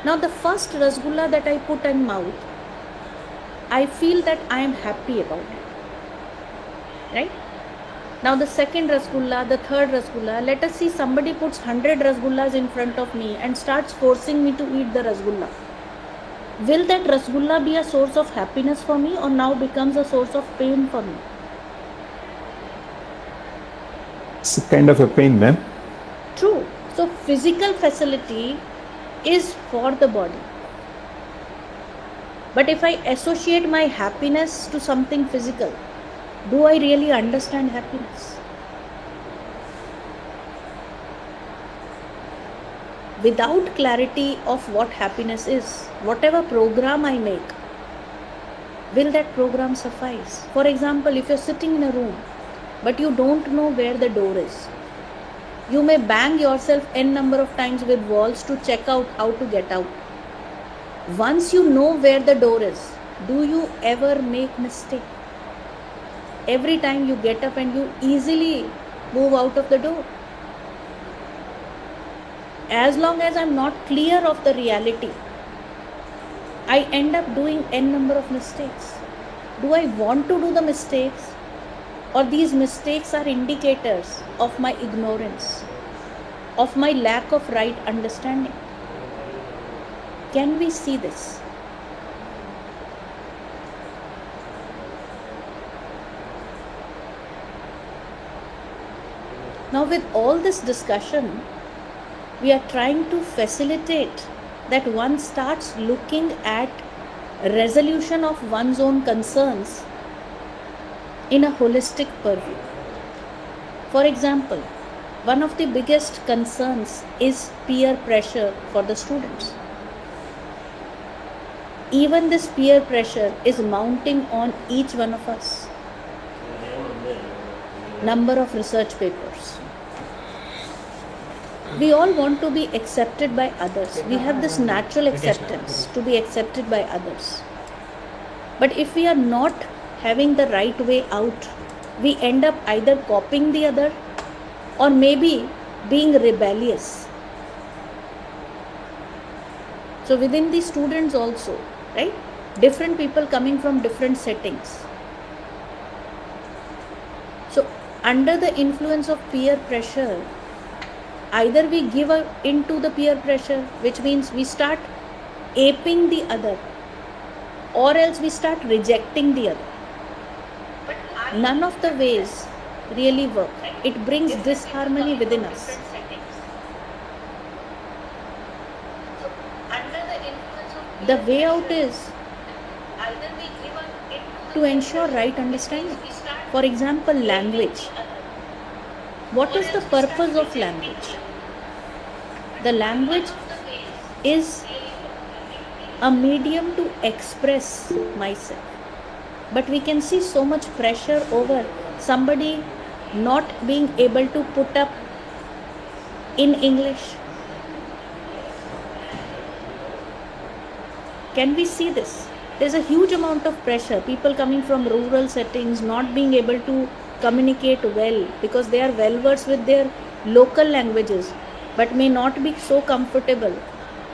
Now the first rasgulla that I put in mouth, I feel that I am happy about it, right? Now the second rasgulla, the third rasgulla, let us see somebody puts 100 rasgullas in front of me and starts forcing me to eat the rasgulla. Will that rasgulla be a source of happiness for me or now becomes a source of pain for me? It's a kind of a pain, ma'am. True. So physical facility is for the body. But if I associate my happiness to something physical, do I really understand happiness? Without clarity of what happiness is, whatever program I make, will that program suffice? For example, if you're sitting in a room, but you don't know where the door is, you may bang yourself n number of times with walls to check out how to get out. Once you know where the door is, do you ever make mistake? Every time you get up and you easily move out of the door. As long as I'm not clear of the reality, I end up doing n number of mistakes. Do I want to do the mistakes? Or these mistakes are indicators of my ignorance, of my lack of right understanding? Can we see this? Now, with all this discussion, we are trying to facilitate that one starts looking at resolution of one's own concerns in a holistic purview. For example, one of the biggest concerns is peer pressure for the students. Even this peer pressure is mounting on each one of us. Number of research papers. We all want to be accepted by others. We have this natural acceptance to be accepted by others. But if we are not having the right way out, we end up either copying the other or maybe being rebellious. So within the students also, right? Different people coming from different settings. So under the influence of peer pressure, either we give in to the peer pressure, which means we start aping the other, or else we start rejecting the other. None of the ways really work. It brings disharmony within us. The way out is to ensure right understanding. For example, language. What is the purpose of language? The language is a medium to express myself. But we can see so much pressure over somebody not being able to put up in English. Can we see this? There's a huge amount of pressure. People coming from rural settings not being able to communicate well because they are well versed with their local languages but may not be so comfortable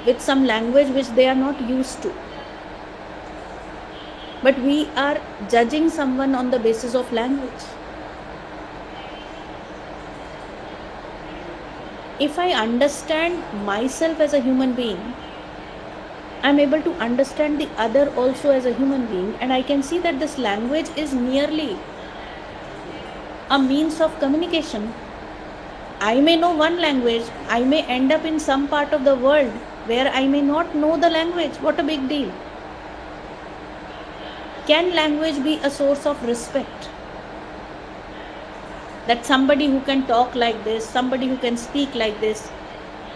with some language which they are not used to. But we are judging someone on the basis of language. If I understand myself as a human being, I'm able to understand the other also as a human being, and I can see that this language is merely a means of communication. I may know one language, I may end up in some part of the world where I may not know the language. What a big deal. Can language be a source of respect? That somebody who can talk like this, somebody who can speak like this,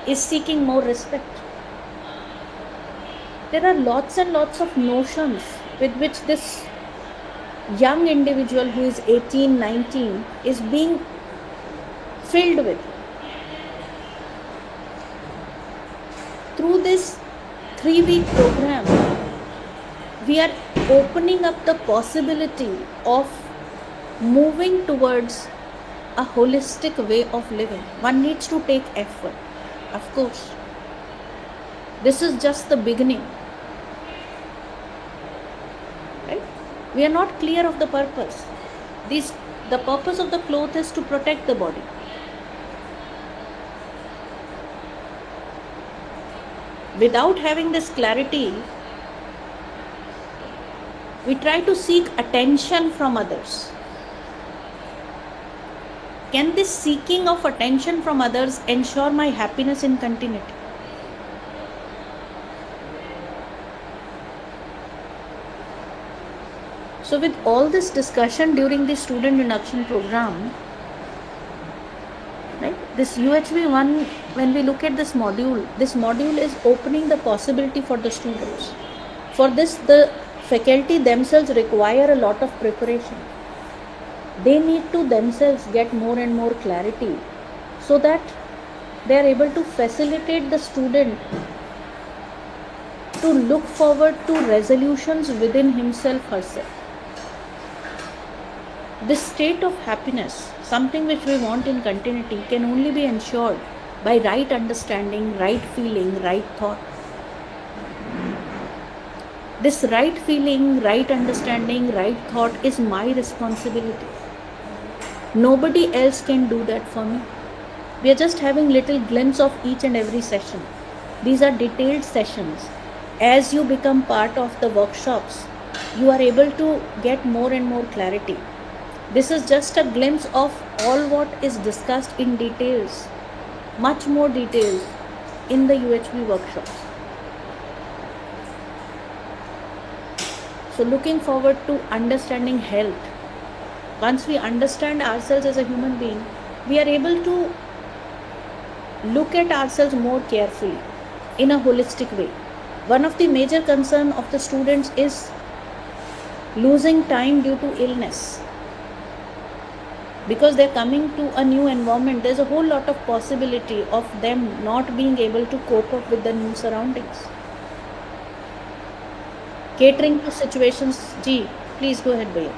is seeking more respect. There are lots and lots of notions with which this young individual who is 18, 19 is being filled with. Through this 3-week program, we are opening up the possibility of moving towards a holistic way of living. One needs to take effort, of course. This is just the beginning. Right? We are not clear of the purpose. The purpose of the cloth is to protect the body. Without having this clarity, we try to seek attention from others. Can this seeking of attention from others ensure my happiness in continuity? So with all this discussion during the student induction program, right, this UHV1, when we look at this module is opening the possibility for the students. For this, the faculty themselves require a lot of preparation. They need to themselves get more and more clarity so that they are able to facilitate the student to look forward to resolutions within himself, herself. This state of happiness, something which we want in continuity, can only be ensured by right understanding, right feeling, right thought. This right feeling, right understanding, right thought is my responsibility. Nobody else can do that for me. We are just having little glimpse of each and every session. These are detailed sessions. As you become part of the workshops, you are able to get more and more clarity. This is just a glimpse of all what is discussed in details, much more details in the UHV workshops. So looking forward to understanding health. Once we understand ourselves as a human being, we are able to look at ourselves more carefully in a holistic way. One of the major concern of the students is losing time due to illness. Because they're coming to a new environment, there's a whole lot of possibility of them not being able to cope up with the new surroundings. Catering to situations. Ji, please go ahead, Bhaiya.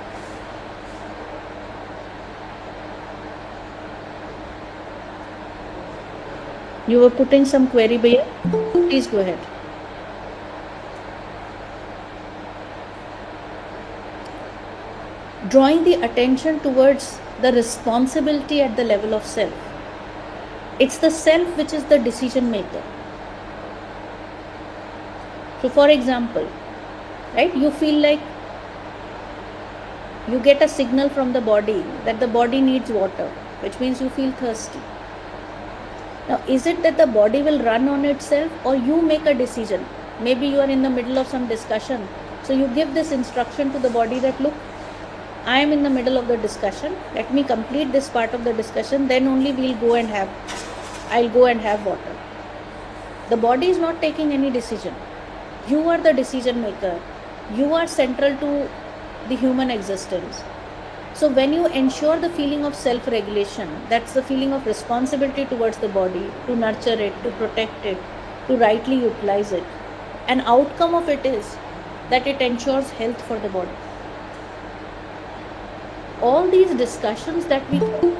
You were putting some query, Bhaiya? Please go ahead. Drawing the attention towards the responsibility at the level of self. It's the self which is the decision maker. So for example, right, you feel like you get a signal from the body that the body needs water, which means you feel thirsty. Now, is it that the body will run on itself, or you make a decision? Maybe you are in the middle of some discussion, so you give this instruction to the body that, look, I am in the middle of the discussion, let me complete this part of the discussion, then only I'll go and have water. The body is not taking any decision. You are the decision maker. You are central to the human existence. So when you ensure the feeling of self-regulation, that's the feeling of responsibility towards the body, to nurture it, to protect it, to rightly utilize it. An outcome of it is that it ensures health for the body. All these discussions that we do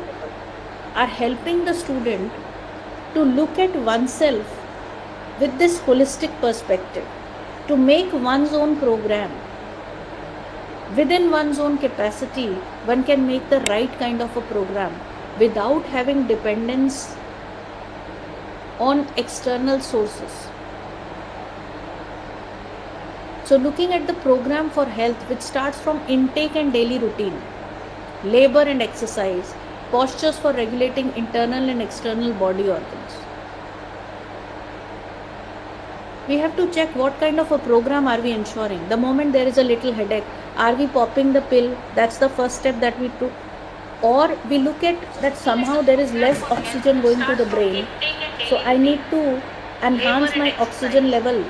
are helping the student to look at oneself with this holistic perspective, to make one's own program. Within one's own capacity, one can make the right kind of a program without having dependence on external sources. So looking at the program for health, which starts from intake and daily routine, labor and exercise, postures for regulating internal and external body organs. We have to check what kind of a program are we ensuring. The moment there is a little headache, are we popping the pill? That's the first step that we took. Or we look at that somehow there is less oxygen going to the brain, so I need to enhance my oxygen level.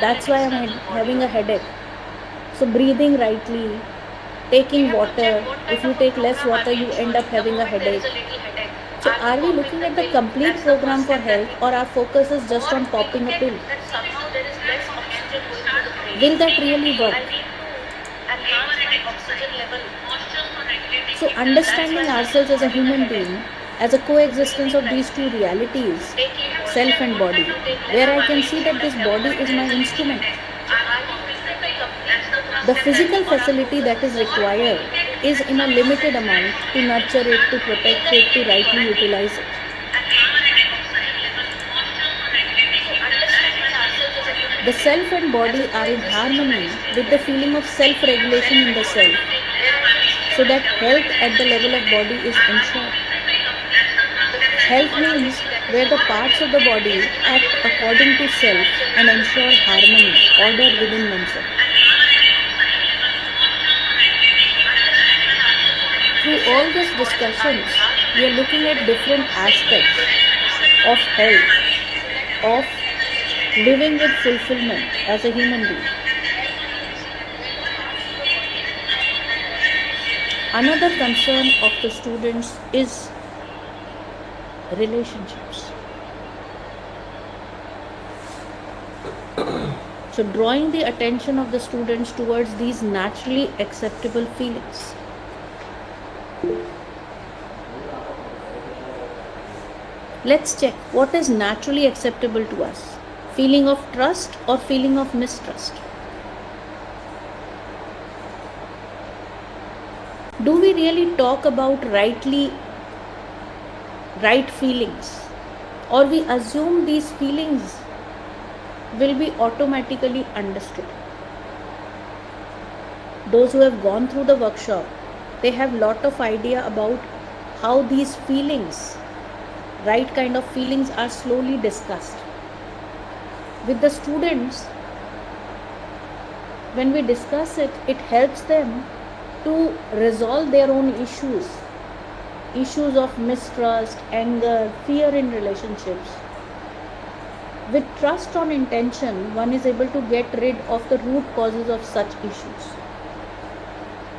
That's why I'm having a headache. So breathing rightly, taking water. If you take less water, you end up having a headache. So are we looking at the complete program for health, or our focus is just on popping a pill? Will that really work? So understanding ourselves as a human being, as a coexistence of these two realities, self and body, where I can see that this body is my instrument. The physical facility that is required is in a limited amount to nurture it, to protect it, to rightly utilize it. The self and body are in harmony with the feeling of self-regulation in the self, so that health at the level of body is ensured. Health means where the parts of the body act according to self and ensure harmony, order within oneself. Through all these discussions, we are looking at different aspects of health, of living with fulfillment as a human being. Another concern of the students is relationships. So drawing the attention of the students towards these naturally acceptable feelings. Let's check what is naturally acceptable to us. Feeling of trust or feeling of mistrust? Do we really talk about right feelings, or we assume these feelings will be automatically understood? Those who have gone through the workshop, they have lot of idea about how these feelings, right kind of feelings, are slowly discussed. With the students, when we discuss it, it helps them to resolve their own issues issues of mistrust, anger, fear in relationships. With trust on intention, one is able to get rid of the root causes of such issues.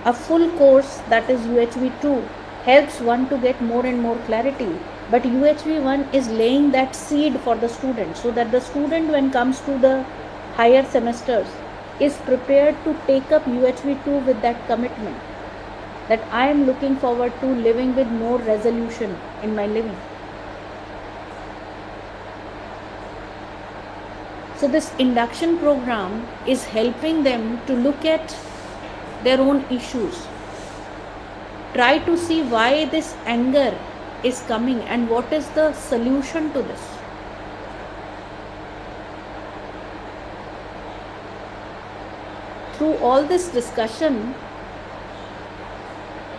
A full course, that is UHV 2, helps one to get more and more clarity, but UHV 1 is laying that seed for the student, so that the student, when comes to the higher semesters, is prepared to take up UHV 2 with that commitment, that I am looking forward to living with more resolution in my living. So this induction program is helping them to look at their own issues, try to see why this anger is coming and what is the solution to this. Through all this discussion,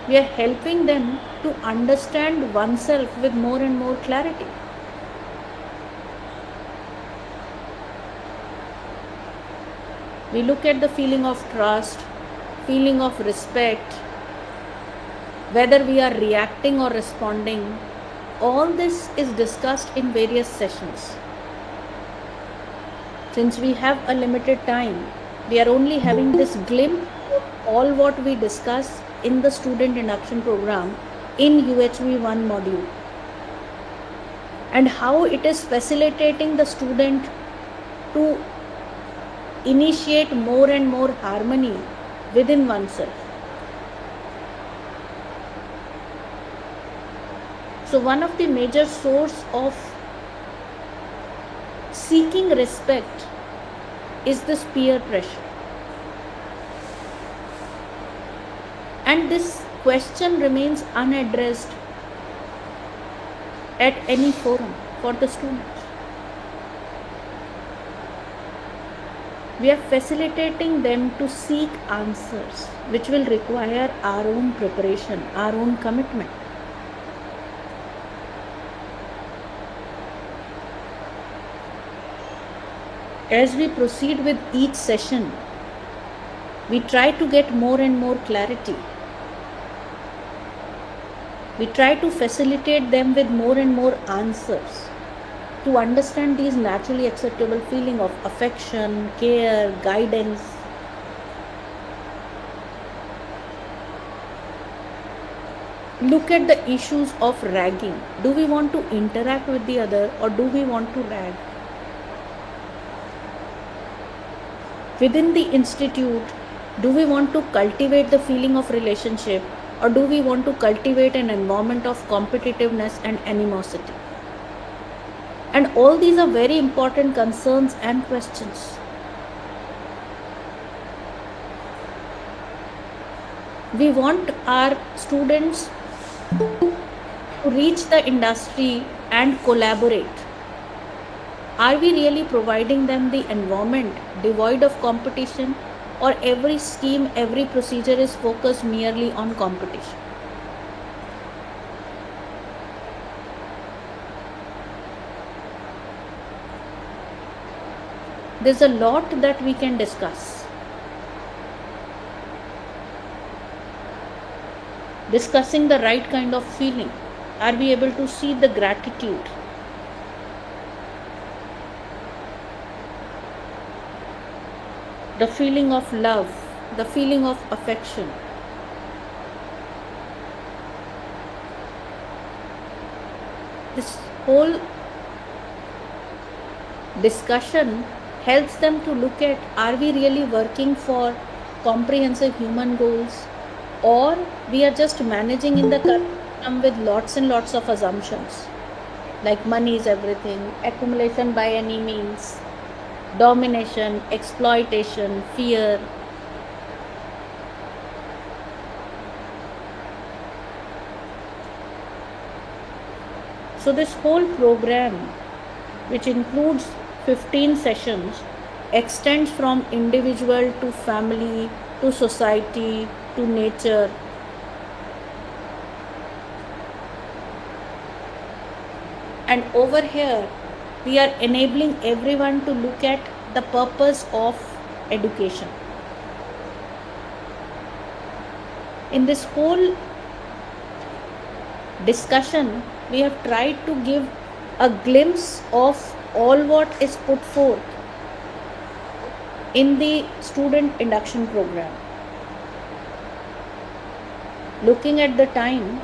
we are helping them to understand oneself with more and more clarity. We look at the feeling of trust, feeling of respect, whether we are reacting or responding. All this is discussed in various sessions. Since we have a limited time, we are only having this glimpse of all what we discuss in the student induction program in UHV 1 module, and how it is facilitating the student to initiate more and more harmony within oneself. So one of the major source of seeking respect is this peer pressure. And this question remains unaddressed at any forum for the students. We are facilitating them to seek answers, which will require our own preparation, our own commitment. As we proceed with each session, we try to get more and more clarity. We try to facilitate them with more and more answers to understand these naturally acceptable feelings of affection, care, guidance. Look at the issues of ragging. Do we want to interact with the other, or do we want to rag? Within the institute, do we want to cultivate the feeling of relationship, or do we want to cultivate an environment of competitiveness and animosity? And all these are very important concerns and questions. We want our students to reach the industry and collaborate. Are we really providing them the environment devoid of competition, or every scheme, every procedure is focused merely on competition? There's a lot that we can discuss. Discussing the right kind of feeling. Are we able to see the gratitude? The feeling of love, the feeling of affection. This whole discussion helps them to look at, are we really working for comprehensive human goals, or we are just managing in the curriculum with lots and lots of assumptions, like money is everything, accumulation by any means, domination, exploitation, fear. So this whole program, which includes 15 sessions, extends from individual to family to society to nature. And over here, we are enabling everyone to look at the purpose of education. In this whole discussion, we have tried to give a glimpse of all what is put forth in the student induction program. Looking at the time,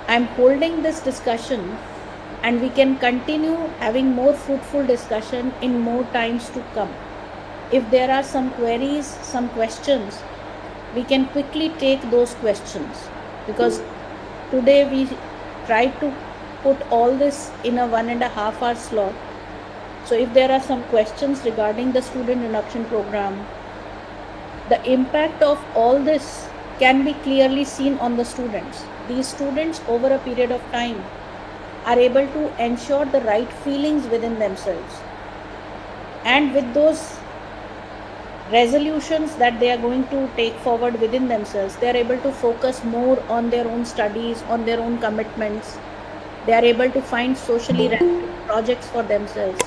I'm holding this discussion and we can continue having more fruitful discussion in more times to come. If there are some queries, some questions, we can quickly take those questions, because today we tried to put all this in a 1.5 hour slot. So if there are some questions regarding the student induction program, the impact of all this can be clearly seen on the students. These students over a period of time are able to ensure the right feelings within themselves, and with those resolutions that they are going to take forward within themselves, they are able to focus more on their own studies, on their own commitments. They are able to find socially relevant projects for themselves.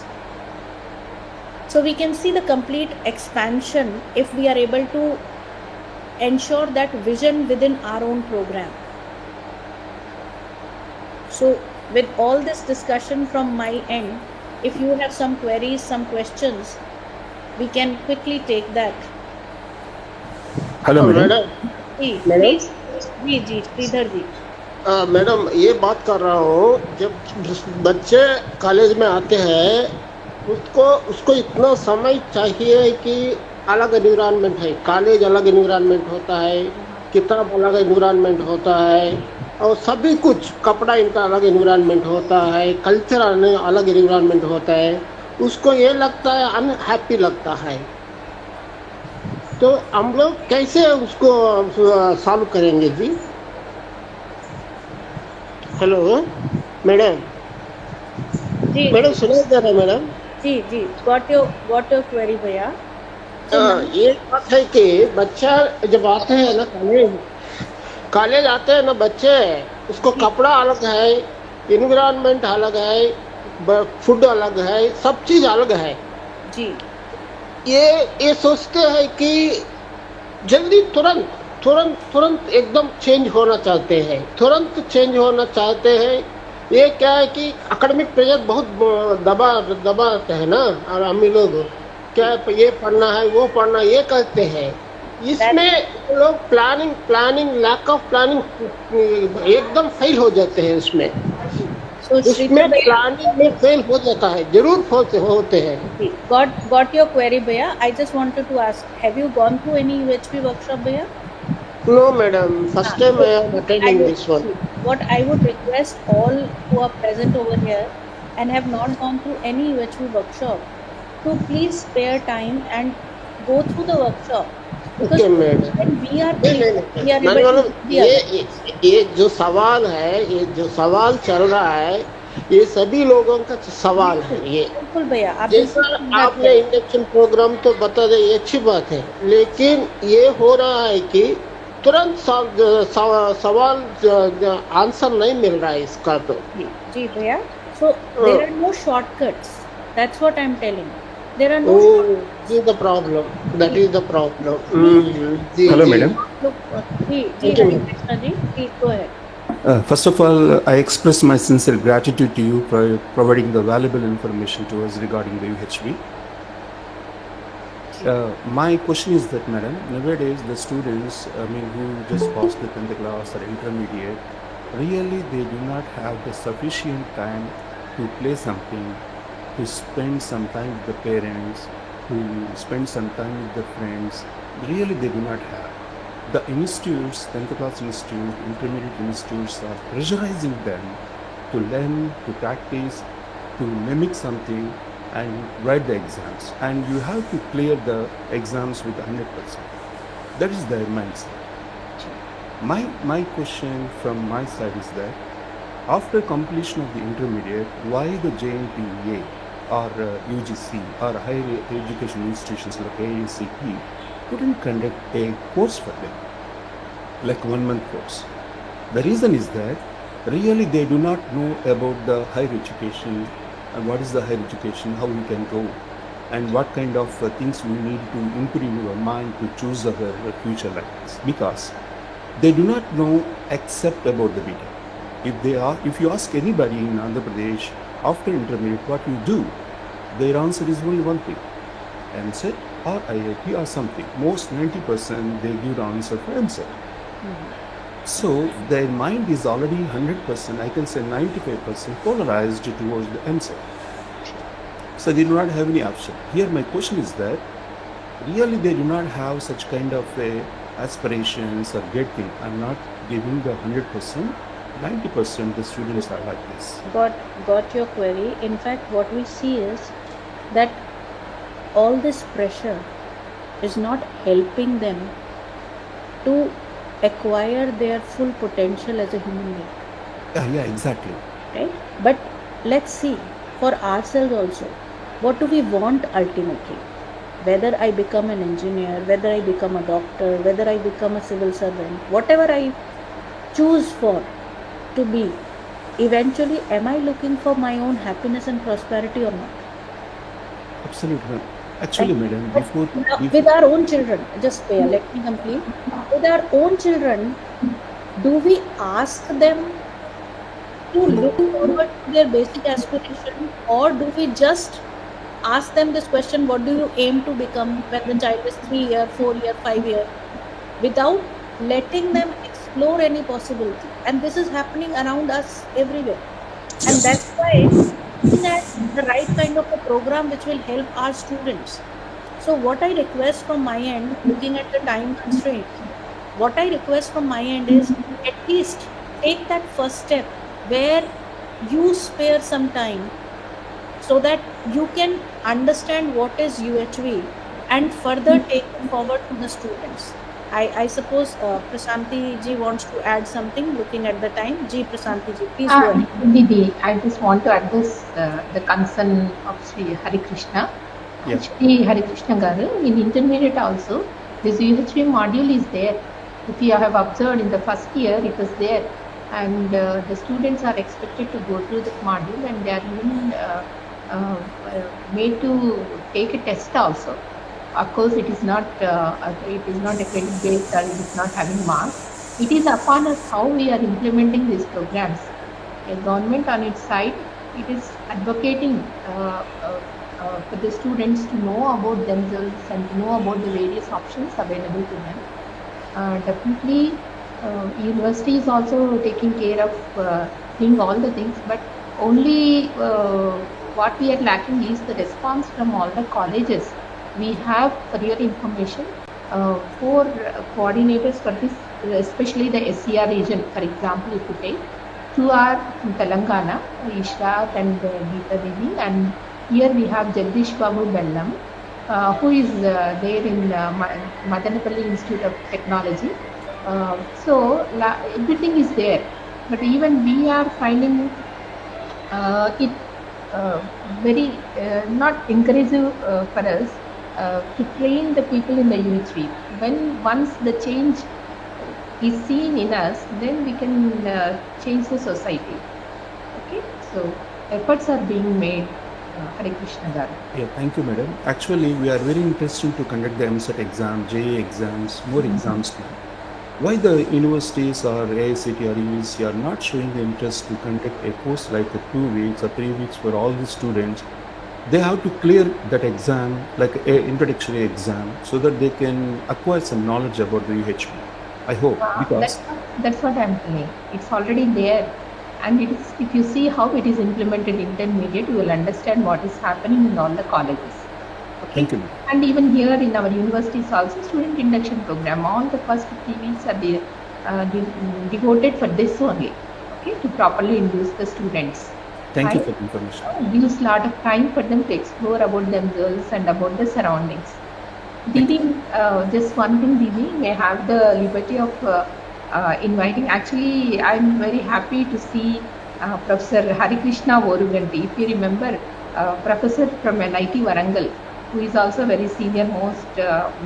So we can see the complete expansion if we are able to ensure that vision within our own program. So with all this discussion from my end, if you have some queries, some questions, we can quickly take that. Hello, madam. जी, madam please. जी जी Sridhar ji. Madam ये बात कर रहा हूँ, जब बच्चे कॉलेज में आते हैं उसको इतना समय चाहिए कि अलग एनवायरनमेंट है, कॉलेज अलग एनवायरनमेंट होता है, किताब अलग एनवायरनमेंट होता है, और सभी कुछ कपड़ा इनका अलग एनवायरनमेंट होता है, कल्चर अलग एनवायरनमेंट होता है. उसको ये लगता है अनहैप्पी लगता है. तो हम लोग कैसे उसको सॉल्व करेंगे जी? Hello madam. जी मैडम सुनाई दे रहा है मैडम? जी जी got your query भैया. ये बात है कि बच्चा जब आते हैं ना कॉलेज आते हैं ना बच्चे, उसको कपड़ा अलग है, एनवायरनमेंट अलग है, फूड अलग है, सब चीज अलग है जी. ये सोचते हैं कि जल्दी तुरंत एकदम चेंज होना चाहते हैं, तुरंत चेंज होना चाहते हैं. ये क्या है कि एकेडमिक प्रेशर बहुत दबाते हैं ना, और हम लोग क्या ये पढ़ना है वो पढ़ना ये कहते हैं. इसमें लोग प्लानिंग लैक ऑफ प्लानिंग एकदम फेल हो जाते हैं. उसमें प्लानिंग में फेल हो जाता है, जरूर होते हैं. Got your query भैया. I just wanted to ask, have you gone through any UHP workshop भैया? No madam, first time I am attending this one. What I would request all who are present over here and have not gone through any UHP workshop to please spare time and go through the workshop. Because when we are able to ये जो सवाल है, ये जो सवाल चल रहा है, ये सभी लोगों का सवाल है. ये बिल्कुल भैया, जैसा आपने इंडक्शन प्रोग्राम तो बता दे, ये अच्छी बात है, लेकिन ये हो रहा है कि तुरंत सवाल आंसर नहीं मिल रहा है इसका. तो जी भैया. So there are no shortcuts. That's what I'm telling. There are no. This is the problem. That is the problem. Hello, madam. Please go ahead. First of all, I express my sincere gratitude to you for providing the valuable information to us regarding the UHB. My question is that, madam, nowadays the students, who just passed the 10th class or intermediate, really they do not have the sufficient time to play something, to spend some time with the parents, to spend some time with the friends. Really they do not have. The institutes, 10th class institute, intermediate institutes are pressurizing them to learn, to practice, to mimic something and write the exams. And you have to clear the exams with 100%. That is their mindset. My question from my side is that after completion of the intermediate, why the JNTUA or UGC or higher education institutions like AICT couldn't conduct a course for them, like 1 month course? The reason is that really they do not know about the higher education and what is the higher education, how we can go, and what kind of things we need to improve our mind to choose our future like this. Because they do not know except about the BTech. If you ask anybody in Andhra Pradesh after intermediate what you do, their answer is only one thing: MSET or IIT or something. Most 90% they give the answer for MSET. So their mind is already 100%, I can say 95% polarized towards the MSET. So they do not have any option. Here my question is that really they do not have such kind of aspirations or getting. I'm not giving the 100%, 90% the students are like this. Got your query. In fact, what we see is that all this pressure is not helping them to acquire their full potential as a human being. Yeah, exactly. Right? But let's see, for ourselves also, what do we want ultimately? Whether I become an engineer, whether I become a doctor, whether I become a civil servant, whatever I choose for to be, eventually am I looking for my own happiness and prosperity or not? Absolutely. Actually, Right? madam, With our own children, just let me complete. With our own children, do we ask them to look forward to their basic aspiration, or do we just ask them this question, what do you aim to become when the child is 3 year, 4 year, 5 year, without letting them explore any possibility? And this is happening around us everywhere. And that's why looking at the right kind of a program which will help our students. So what I request from my end, looking at the time constraints, what I request from my end is at least take that first step where you spare some time so that you can understand what is UHV and further take it forward to the students. I suppose Prasanti ji wants to add something looking at the time. Ji, Prasanti ji, please go ahead. Didi, I just want to address the concern of Sri Hari Krishna. Yeah. Sri Hari Krishna Garu, in intermediate also, this UHV module is there. If you have observed in the first year, it was there. And the students are expected to go through that module, and they are even made to take a test also. Of course, it is not a credit based, or it is not having marks. It is upon us how we are implementing these programs. The government on its side, it is advocating for the students to know about themselves and to know about the various options available to them. Definitely, university is also taking care of doing all the things, but only what we are lacking is the response from all the colleges. We have, for your information, 4 coordinators for this, especially the SCR region. For example, if you take, 2 are from Telangana, Ishrat and Geeta Devi, and here we have Jagdish Babu Bellam, who is there in Madanapalli Institute of Technology. So everything is there, but even we are finding it very not encouraging for us to train the people in the UHV. When once the change is seen in us, then we can change the society. Okay, so efforts are being made. Hare Krishna Garu. Yeah, thank you, madam. Actually, we are very interested to conduct the MSET exam, JE exams, more exams now. Why the universities or AICT or UEC are not showing the interest to conduct a course like 2 weeks or 3 weeks for all the students? They have to clear that exam, like an introductory exam, so that they can acquire some knowledge about the UHB. I hope, because that's what I'm telling. It's already there, and it is, if you see how it is implemented in intermediate, you will understand what is happening in all the colleges. Okay? Thank you. And even here in our universities also, student induction program, all the first 3 weeks are devoted for this only, okay, to properly induce the students. Thank you for the information. It gives a lot of time for them to explore about themselves and about the surroundings. Didi, just one thing, Didi, may have the liberty of inviting. Actually, I'm very happy to see Professor Hari Krishna Oruganti. If you remember, Professor from NIT Warangal, who is also very senior most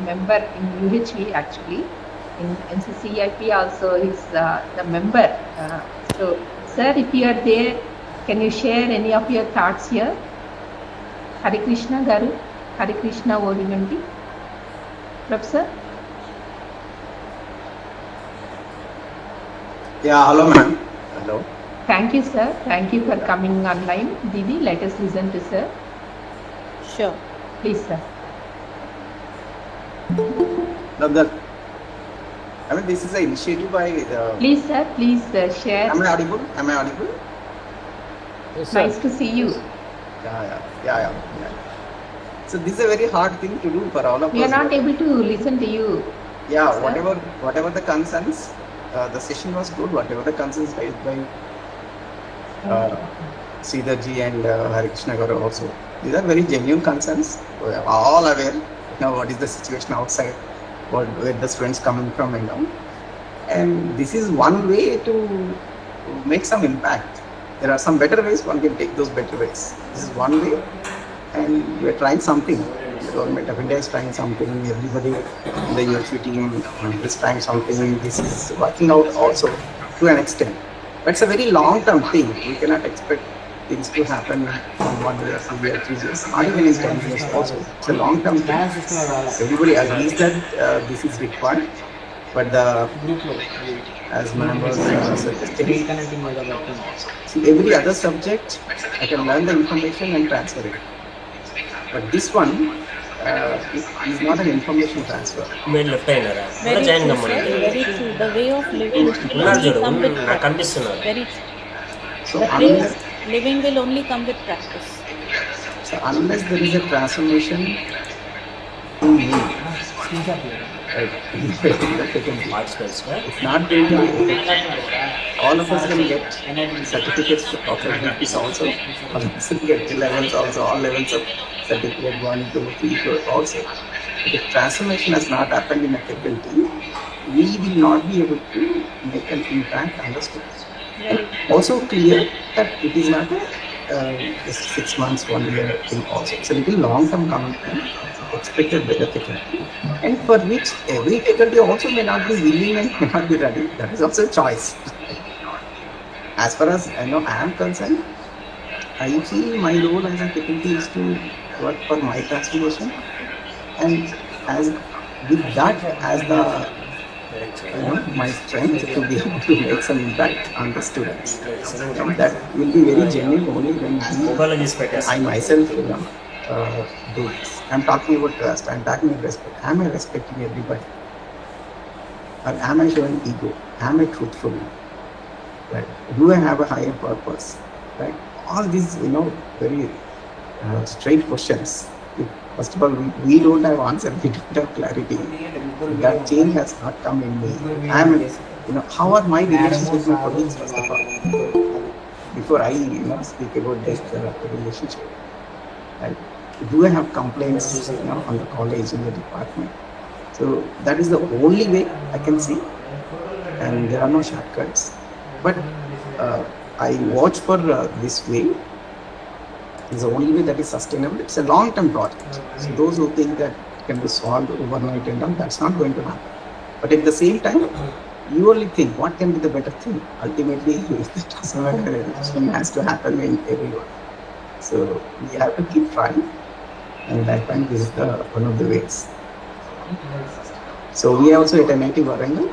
member in UHV actually. In NCCIP also is the member. So, sir, if you are there, can you share any of your thoughts here? Hari Krishna Garu, Hari Krishna Oruganti. Professor? Yeah, hello ma'am. Hello. Thank you, sir. Thank you for coming online. Didi, let us listen to sir. Sure. Please, sir. No, I mean, this is an initiative by the... Please, sir, please share. Am I audible? Am I audible? Yes, Nice to see you. Yeah. So this is a very hard thing to do for all of us. We are not able to listen to you. Yeah, sir. whatever the concerns, the session was good. Whatever the concerns raised by Sridharji and Harikrishna Garu also. These are very genuine concerns. We are all aware, what is the situation outside, where the students coming from and down. And this is one way to make some impact. There are some better ways, one can take those better ways. This is one way, and we are trying something. The government of India is trying something, everybody in the university team is trying something. This is working out also to an extent. But it's a very long-term thing. We cannot expect things to happen in 1 year, 2 years, 3 years, not even in 10 years also. It's a long-term thing. Everybody agrees that this is required, but as ma'am was suggesting, see, every other subject, I can learn the information and transfer it. But this one is not an information transfer. Very true, sir. Very true. The way of living will only come with practice. Very true. So The way of living will only come with practice. So unless there is a transformation in me, it's not going to be effective. All of us will get certificates of FDPs also. All of us will get 11s also, all levels of certificate 1, 2, 3, 4 also. But if transformation has not happened in a faculty, we will not be able to make an impact on the students. Also clear that it is not a 6 months, 1 year thing also. It's a little long-term commitment expected by the faculty, and for which every faculty also may not be willing and may not be ready. That is also a choice. As far as I am concerned, I feel my role as a faculty is to work for my transformation, and as with that as the my strength to be able to make some impact on the students, and that will be very genuine only when I myself do this. I'm talking about trust. I'm talking about respect. Am I respecting everybody? Or am I showing ego? Am I truthful? Right? Do I have a higher purpose? Right? All these, very straight questions. First of all, we don't have answer. We don't have clarity. That change has not come in me. How are my relations with my colleagues? First of all, before I speak about this relationship, right? Do I have complaints on the college, in the department? So that is the only way I can see, and there are no shortcuts. But I watch for this way. It's the only way that is sustainable. It's a long-term project. So those who think that it can be solved overnight and all, that's not going to happen. But at the same time, you only think what can be the better thing. Ultimately, the transformation has to happen in everyone. So we have to keep trying, and I find this is one of the ways. So we are also at a native Warangal.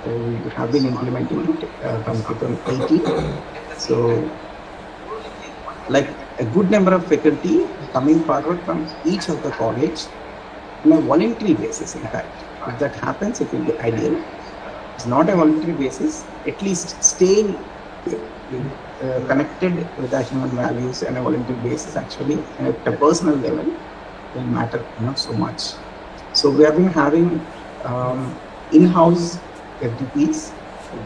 We have been implementing it from 2018. So, like a good number of faculty coming forward from each of the college on a voluntary basis. In fact, if that happens, it will be ideal. It's not a voluntary basis. At least staying connected with the human values on a voluntary basis, actually at a personal level, will matter so much. So we have been having in-house FDPs,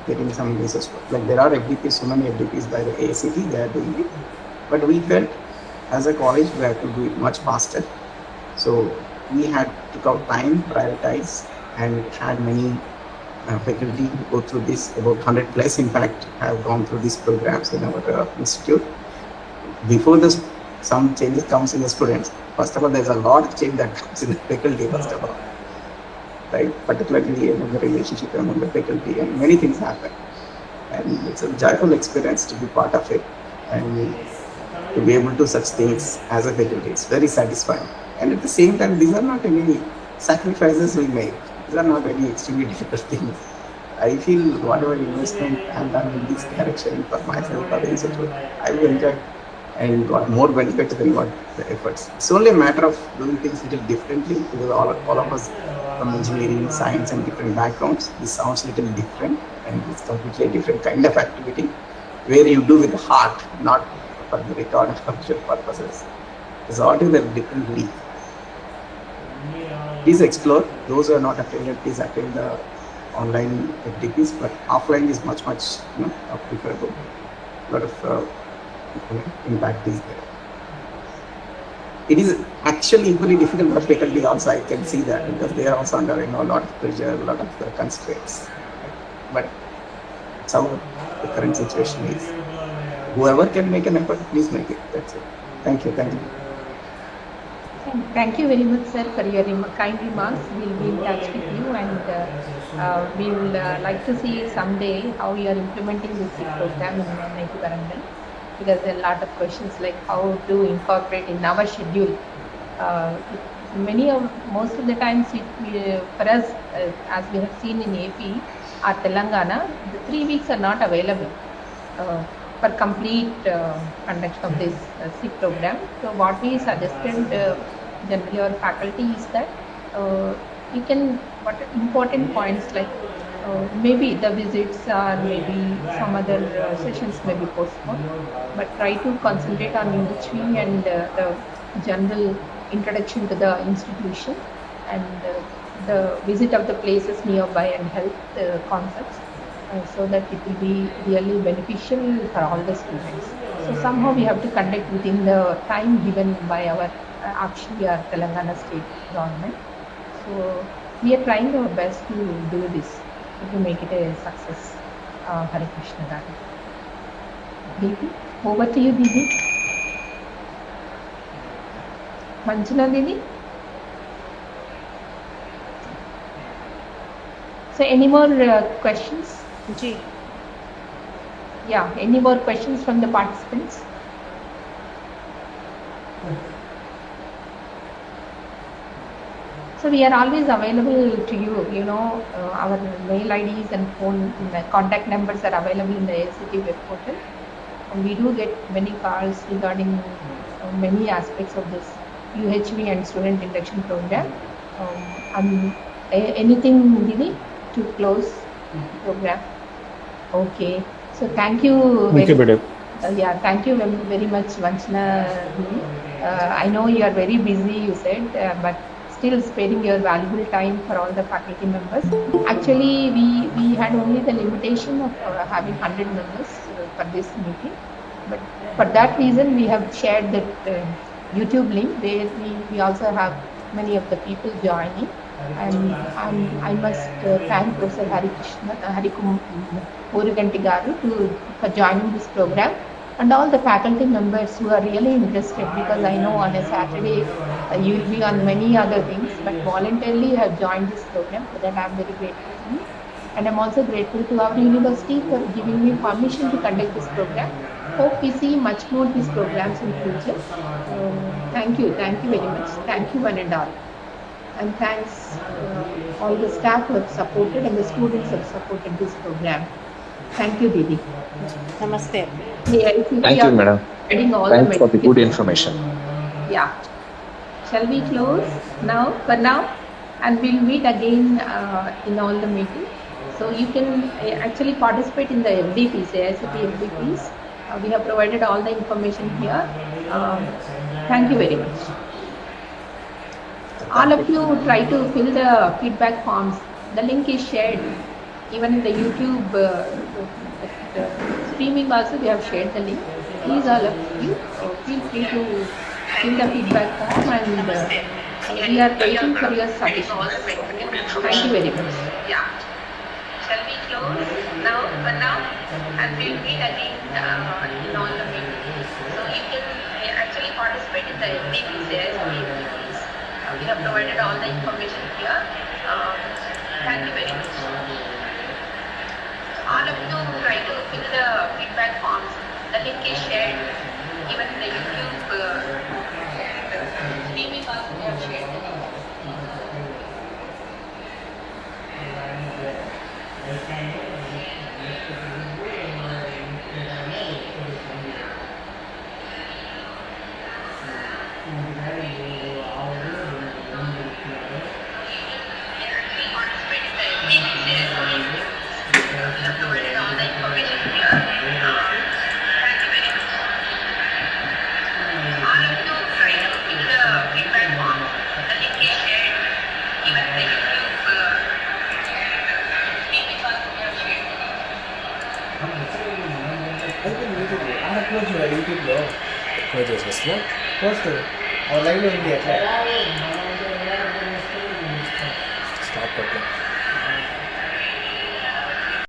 getting some resources. Like there are FDPs, so many FDPs by the ACT, they are doing it. But we felt as a college we had to do it much faster. So we had took out time, prioritize, and had many faculty go through this. About 100 plus, in fact, have gone through these programs in our institute. Before this, some changes comes in the students. First of all, there's a lot of change that comes in the faculty. First of all, right? Particularly in the relationship among the faculty, and many things happen. And it's a joyful experience to be part of it, and to be able to do such things as a faculty. It's very satisfying. And at the same time, these are not any sacrifices we make. These are not any extremely difficult things. I feel whatever investment I'm done in this direction for myself or the institute, I will enjoy and got more benefit than what the efforts. It's only a matter of doing things a little differently because all of us from engineering, science, and different backgrounds, this sounds a little different and it's completely a different kind of activity where you do with the heart, not for the record of commercial purposes. It's altogether different league. Please explore. Those who are not attended, please attend the online FDPs, but offline is much preferable. A lot of impact is there. It is actually equally difficult for faculty also. I can see that because they are also under a lot of pressure, a lot of constraints. But that's how the current situation is. Whoever can make an effort, please make it. That's it. Thank you. Thank you. Thank you very much, sir, for your kind remarks. We'll be in touch with you, and we will like to see someday how you are implementing this program in Ananthapuramu, because there are a lot of questions like how to incorporate in our schedule. Most of the times, for us, as we have seen in AP or Telangana, the 3 weeks are not available for complete conduct of this SIP program. So what we suggested generally our faculty is that you can, what important points like maybe the visits or maybe some other sessions may be postponed, but try to concentrate on industry and the general introduction to the institution and the visit of the places nearby and health concepts. So that it will be really beneficial for all the students. So somehow we have to conduct within the time given by our actually our Telangana state government. So we are trying our best to do this, to make it a success. Hare Krishna Dada. Didi, over to you, Didi. Manjuna Didi. So any more questions? Ji. Yeah, any more questions from the participants? So we are always available to you. Our mail IDs and phone contact numbers are available in the ACT web portal. And we do get many calls regarding many aspects of this UHV and student induction program. Anything, Didi, to close program? Okay. So thank you. Thank you, madam. Thank you very much, Vanchana. I know you are very busy, you said, but still sparing your valuable time for all the faculty members. Actually, we had only the limitation of having 100 members for this meeting, but for that reason we have shared that YouTube link where we also have many of the people joining. And I must thank Professor Harikum Uriganti Garu for joining this program, and all the faculty members who are really interested, because I know on a Saturday you will be on many other things, but voluntarily you have joined this program. For that I am very grateful to you, and I am also grateful to our university for giving me permission to conduct this program. Hope we see much more these programs in future. Thank you very much. Thank you one and all. And thanks all the staff who have supported and the students have supported this program. Thank you, Didi. Namaste. Thank you, madam. Thanks for the good information. Yeah. Shall we close now, for now? And we'll meet again in all the meetings. So you can actually participate in the FDPs, AICT FDPs. We have provided all the information here. Thank you very much. All of you try to fill the feedback forms. The link is shared. Even in the YouTube streaming also we have shared the link. Please all of you feel free to fill the feedback form, and we are waiting for your suggestions. Thank you very much. Yeah. Shall we close now for now? And we'll meet again in all the meetings. So you can actually participate in the FDPs. We have provided all the information here. Thank you very much. All of you try to fill the feedback forms. The link is shared. Even in the YouTube streaming also we have shared the link. కదా యూట్యూబ్లో close చేసేస్తున్నా. Post లైవ్లో ఉంది అట్లా stop కొట్లా.